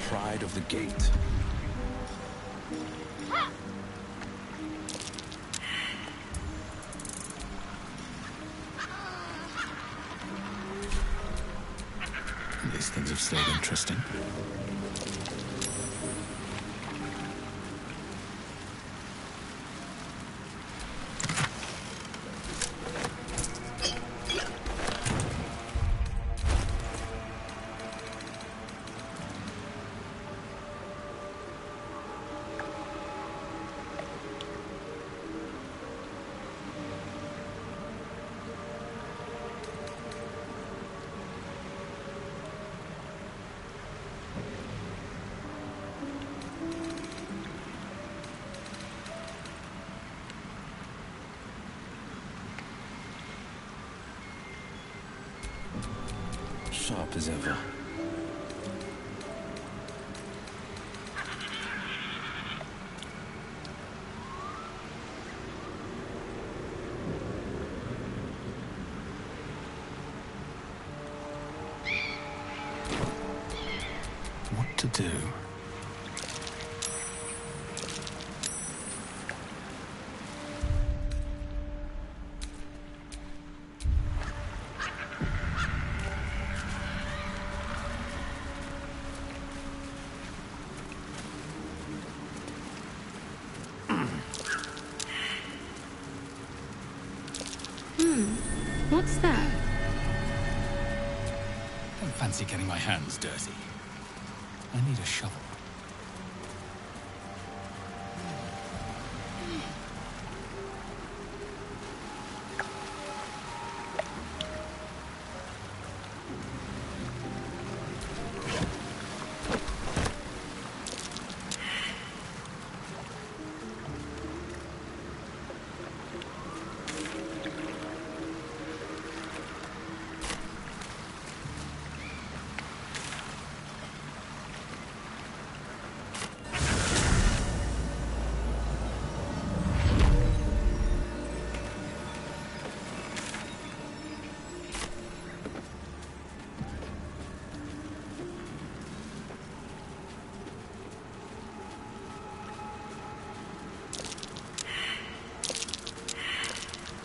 Pride of the gate. These things have stayed interesting. Sharp as ever. What to do? What's that? Don't fancy getting my hands dirty. I need a shovel.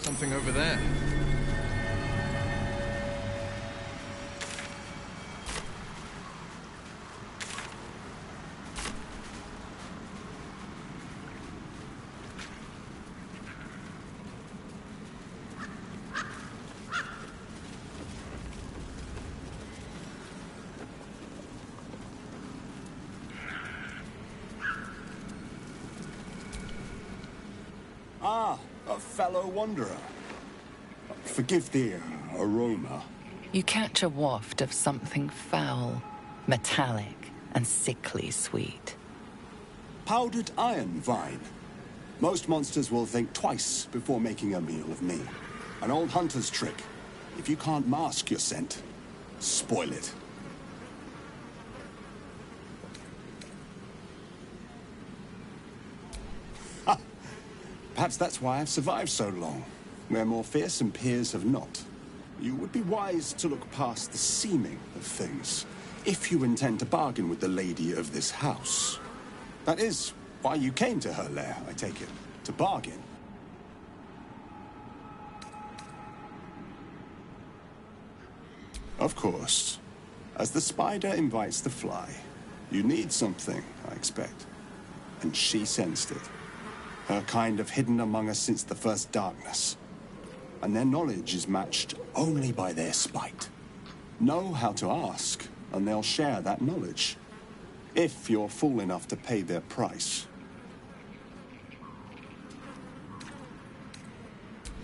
Something over there. Ah, a fellow wanderer. Forgive the aroma. You catch a waft of something foul, metallic, and sickly sweet. Powdered iron vine. Most monsters will think twice before making a meal of me. An old hunter's trick. If you can't mask your scent, spoil it. Ha! Perhaps that's why I've survived so long. Where more fearsome peers have not. You would be wise to look past the seeming of things, if you intend to bargain with the lady of this house. That is why you came to her lair, I take it, to bargain. Of course. As the spider invites the fly, you need something, I expect. And she sensed it. Her kind have hidden among us since the first darkness. And their knowledge is matched only by their spite. Know how to ask, and they'll share that knowledge. If you're fool enough to pay their price.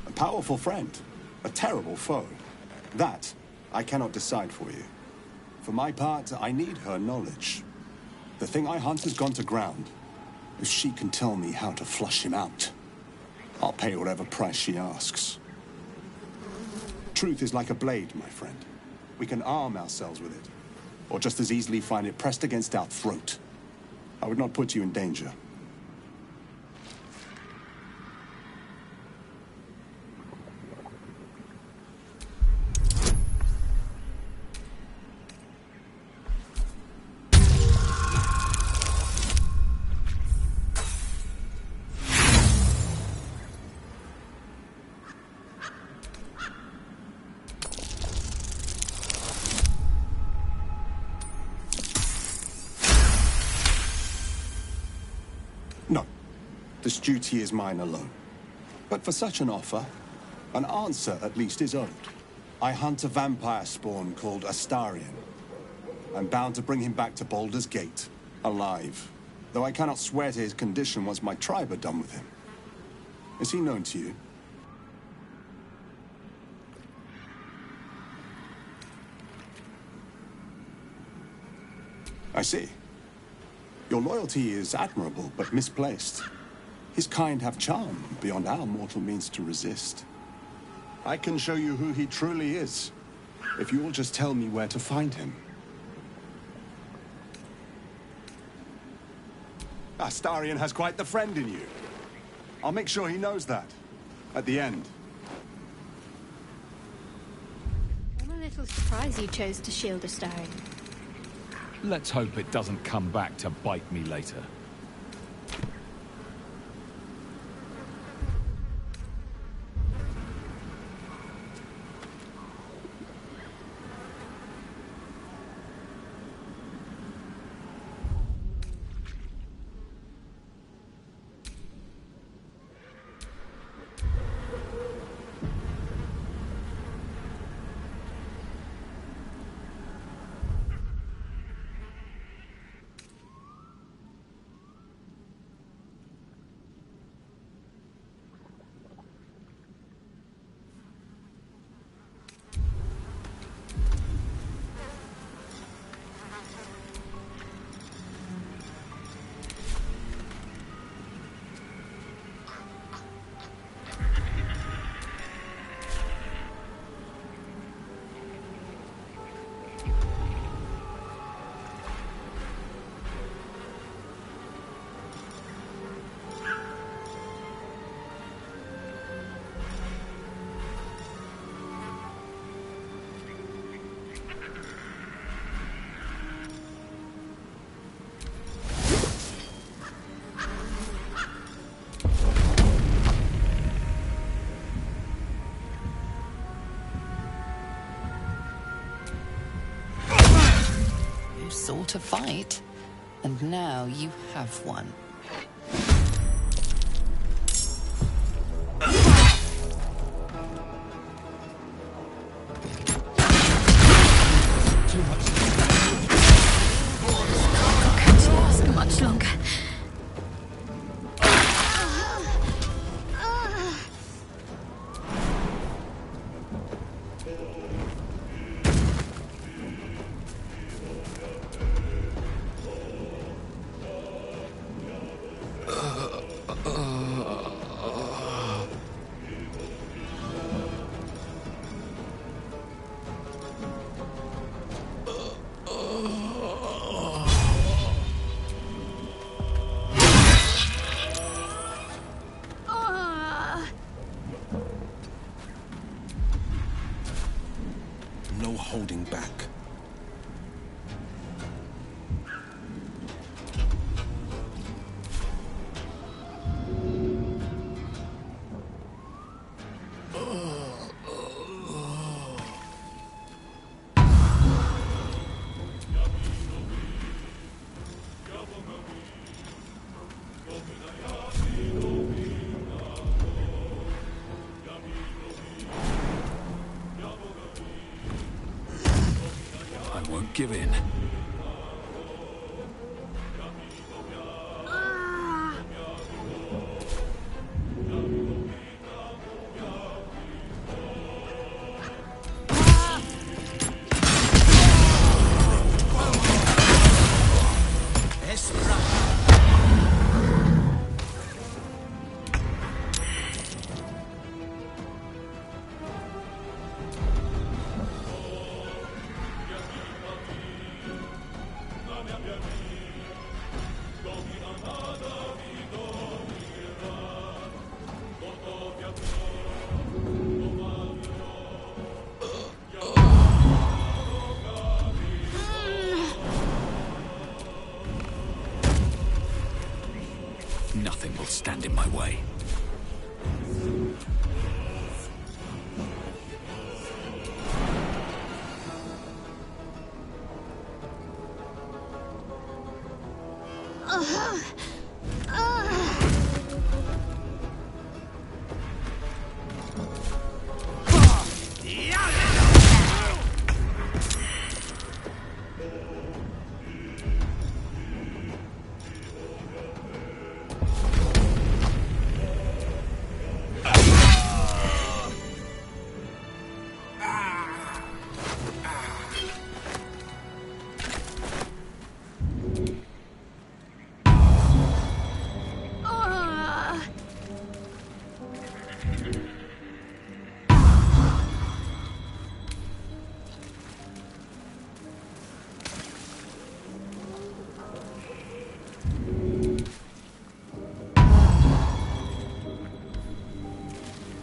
A powerful friend, a terrible foe. That I cannot decide for you. For my part, I need her knowledge. The thing I hunt has gone to ground. If she can tell me how to flush him out, I'll pay whatever price she asks. Truth is like a blade, my friend. We can arm ourselves with it, or just as easily find it pressed against our throat. I would not put you in danger. No. This duty is mine alone. But for such an offer, an answer at least is owed. I hunt a vampire spawn called Astarion. I'm bound to bring him back to Baldur's Gate, alive. Though I cannot swear to his condition once my tribe are done with him. Is he known to you? I see. Your loyalty is admirable, but misplaced. His kind have charm beyond our mortal means to resist. I can show you who he truly is, if you will just tell me where to find him. Astarion has quite the friend in you. I'll make sure he knows that. At the end. I'm a little surprised you chose to shield Astarion. Let's hope it doesn't come back to bite me later. sought a fight, and now you have one. Can't last much longer. No holding back. I won't give in. Nothing will stand in my way.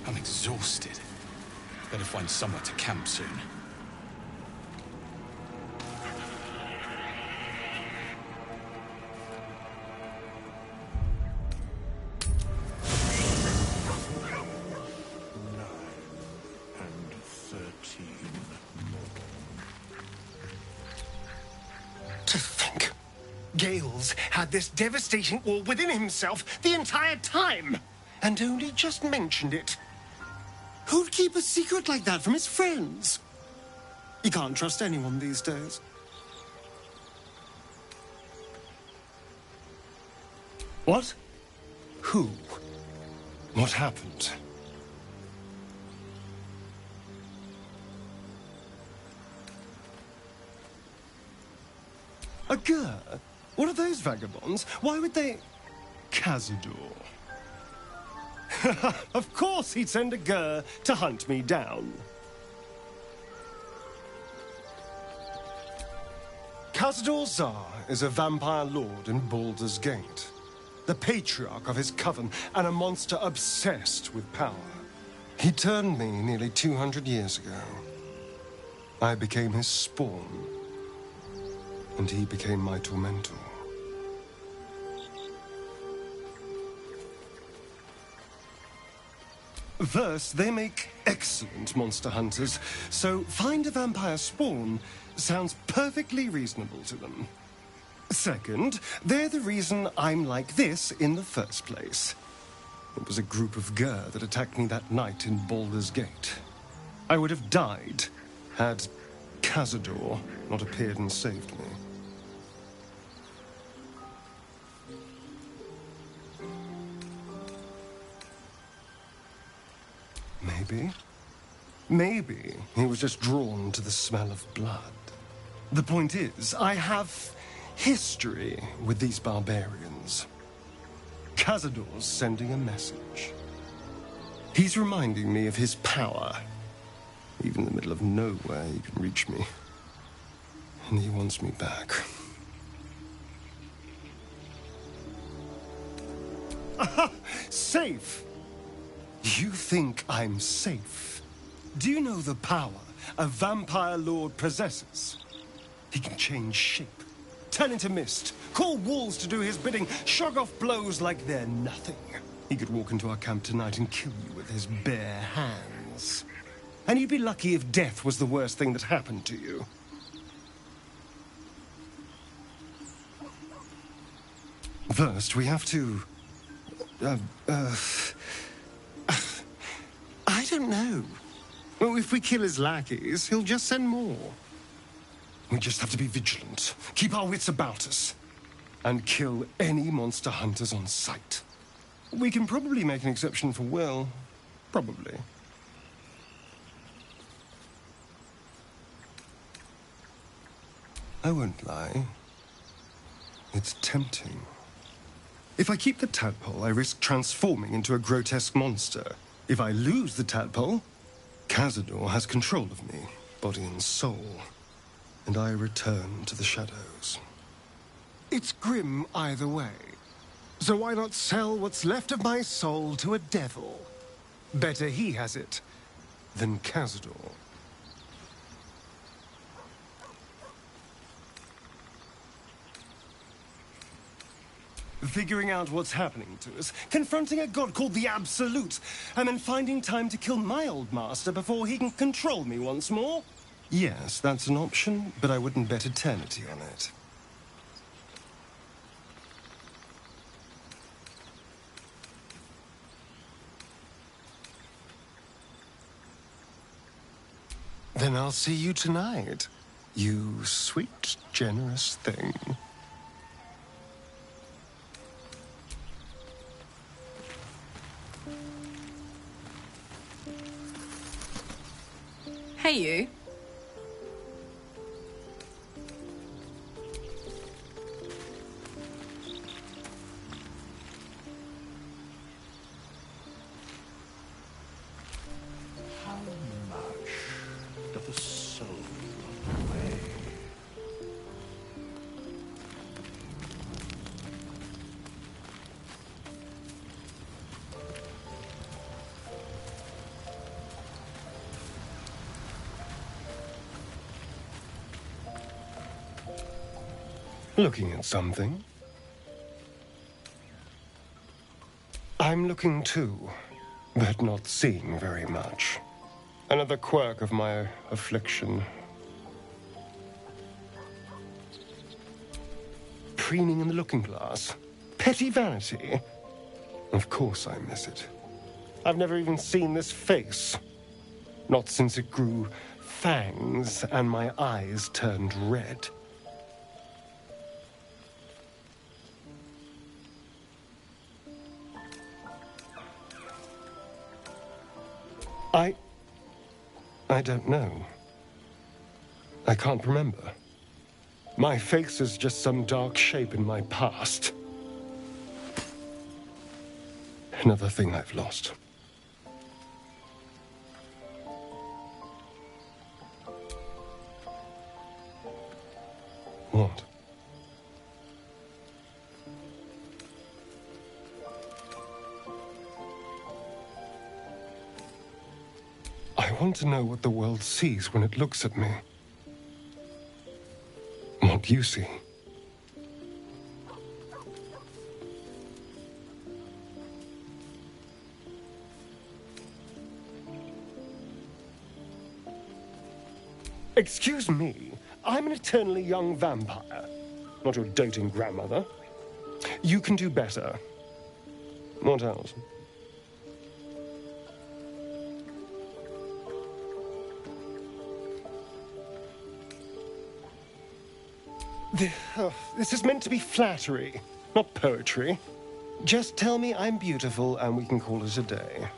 I'm exhausted. Better find somewhere to camp soon. To think, Gales had this devastating war within himself the entire time, and only just mentioned it. Who'd keep a secret like that from his friends? You can't trust anyone these days. What? Who? What happened? A Gur? What are those vagabonds? Why would they... Cazador. Of course he'd send a Gur to hunt me down. Cazador Zar is a vampire lord in Baldur's Gate, the patriarch of his coven and a monster obsessed with power. He turned me nearly 200 years ago. I became his spawn, and he became my tormentor. First, they make excellent monster hunters, so find a vampire spawn sounds perfectly reasonable to them. Second, they're the reason I'm like this in the first place. It was a group of Gur that attacked me that night in Baldur's Gate. I would have died had Cazador not appeared and saved me. Maybe he was just drawn to the smell of blood. The point is, I have history with these barbarians. Cazador's sending a message. He's reminding me of his power. Even in the middle of nowhere, he can reach me. And he wants me back. Aha! Safe! You think I'm safe? Do you know the power a vampire lord possesses? He can change shape, turn into mist, call walls to do his bidding, shrug off blows like they're nothing. He could walk into our camp tonight and kill you with his bare hands. And you'd be lucky if death was the worst thing that happened to you. First, we have to... I don't know. Well, if we kill his lackeys, he'll just send more. We just have to be vigilant, keep our wits about us, and kill any monster hunters on sight. We can probably make an exception for Will. Probably. I won't lie. It's tempting. If I keep the tadpole, I risk transforming into a grotesque monster. If I lose the tadpole, Cazador has control of me, body and soul, and I return to the shadows. It's grim either way. So why not sell what's left of my soul to a devil? Better he has it than Cazador. Figuring out what's happening to us, confronting a god called the Absolute, and then finding time to kill my old master before he can control me once more? Yes, that's an option, but I wouldn't bet eternity on it. Then I'll see you tonight, you sweet, generous thing. Hey, you. How much doth a soul weigh? Looking at something? I'm looking too, but not seeing very much. Another quirk of my affliction. Preening in the looking glass? Petty vanity? Of course I miss it. I've never even seen this face. Not since it grew fangs and my eyes turned red. I don't know. I can't remember. My face is just some dark shape in my past. Another thing I've lost. What? I want to know what the world sees when it looks at me. What you see. Excuse me, I'm an eternally young vampire, not your doting grandmother. You can do better. What else? This is meant to be flattery, not poetry. Just tell me I'm beautiful and we can call it a day.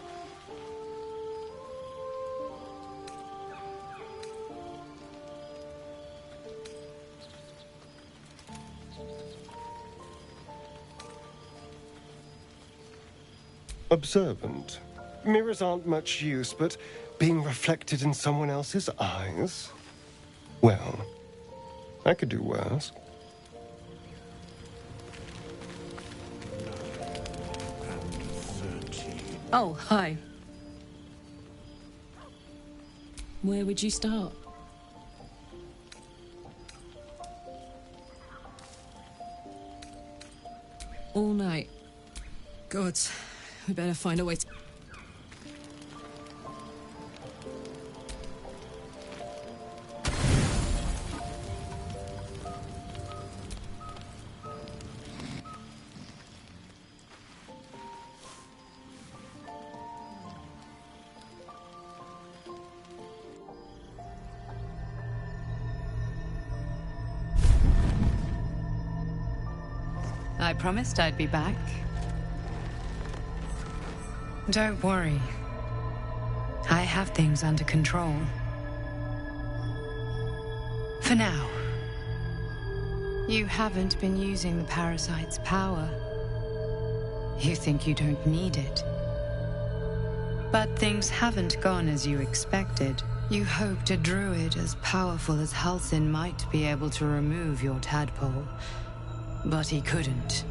Observant. Mirrors aren't much use, but being reflected in someone else's eyes? Well, I could do worse. Oh, hi. Where would you start? All night. God, we better find a way to... I promised I'd be back. Don't worry. I have things under control. For now. You haven't been using the parasite's power. You think you don't need it. But things haven't gone as you expected. You hoped a druid as powerful as Halsin might be able to remove your tadpole. But he couldn't.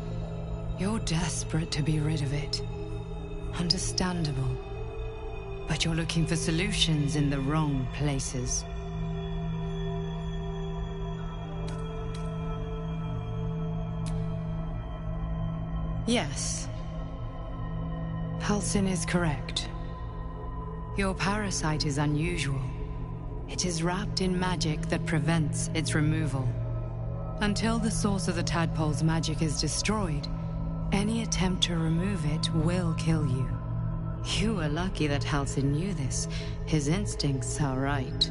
You're desperate to be rid of it. Understandable. But you're looking for solutions in the wrong places. Yes. Halsin is correct. Your parasite is unusual. It is wrapped in magic that prevents its removal. Until the source of the tadpole's magic is destroyed, any attempt to remove it will kill you. You were lucky that Halsin knew this. His instincts are right.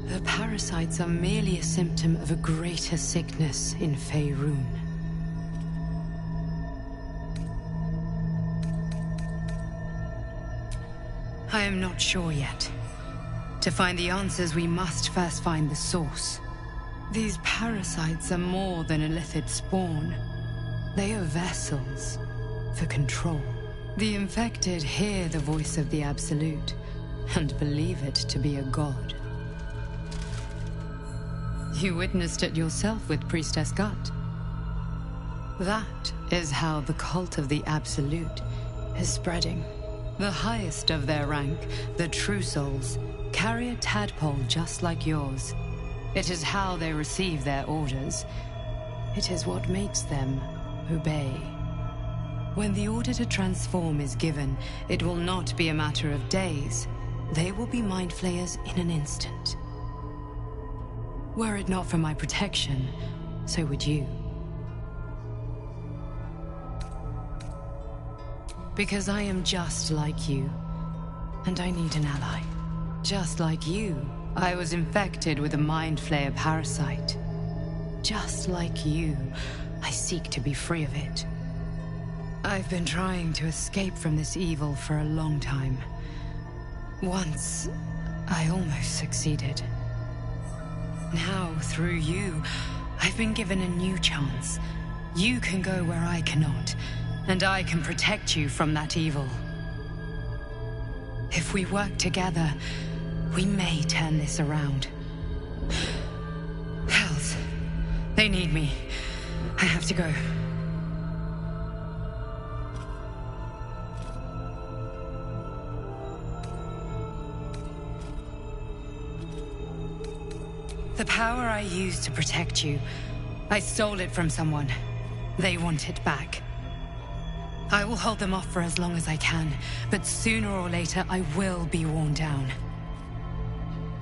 The parasites are merely a symptom of a greater sickness in Faerun. I am not sure yet. To find the answers, we must first find the source. These parasites are more than a Lithid spawn. They are vessels for control. The infected hear the voice of the Absolute and believe it to be a god. You witnessed it yourself with Priestess Gut. That is how the cult of the Absolute is spreading. The highest of their rank, the True Souls, carry a tadpole just like yours. It is how they receive their orders. It is what makes them obey. When the order to transform is given, it will not be a matter of days. They will be mind flayers in an instant. Were it not for my protection, so would you. Because I am just like you, and I need an ally. Just like you, I was infected with a mind flayer parasite. Just like you, I seek to be free of it. I've been trying to escape from this evil for a long time. Once, I almost succeeded. Now, through you, I've been given a new chance. You can go where I cannot, and I can protect you from that evil. If we work together, we may turn this around. Hells, they need me. I have to go. The power I used to protect you, I stole it from someone. They want it back. I will hold them off for as long as I can, but sooner or later I will be worn down.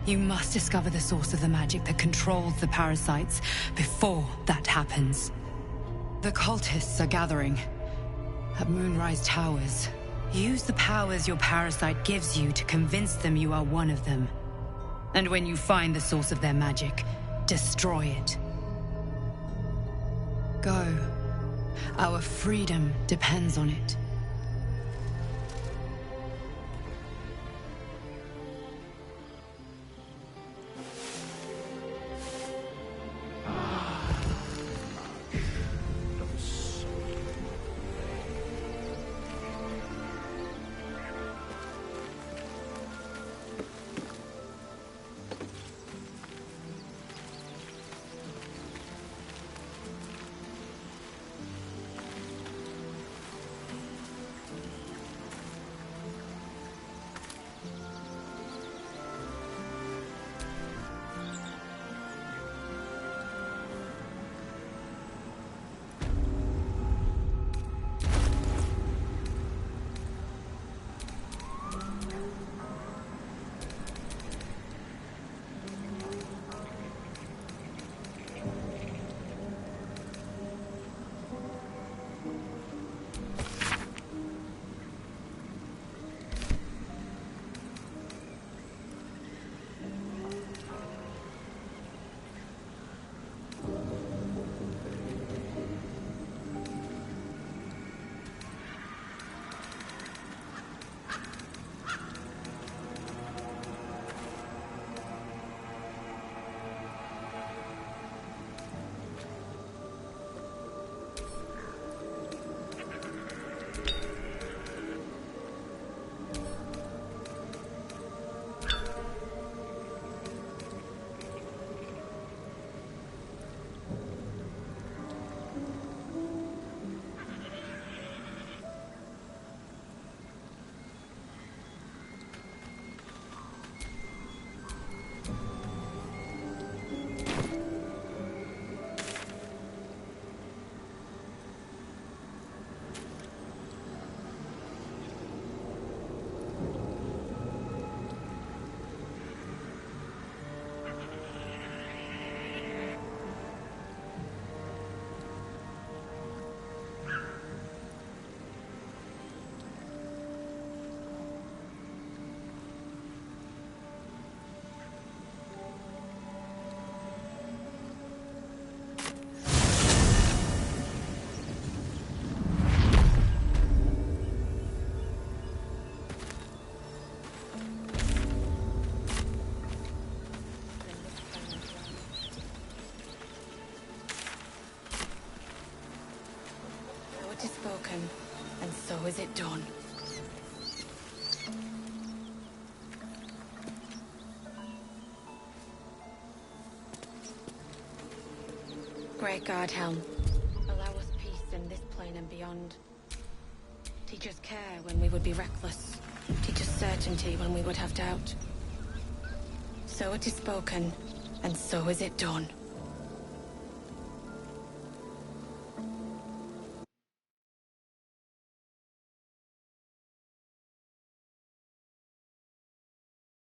You must discover the source of the magic that controls the parasites before that happens. The cultists are gathering at Moonrise Towers. Use the powers your parasite gives you to convince them you are one of them. And when you find the source of their magic, destroy it. Go. Our freedom depends on it. It is spoken, and so is it done. Great God, Helm, allow us peace in this plane and beyond. Teach us care when we would be reckless. Teach us certainty when we would have doubt. So it is spoken, and so is it done.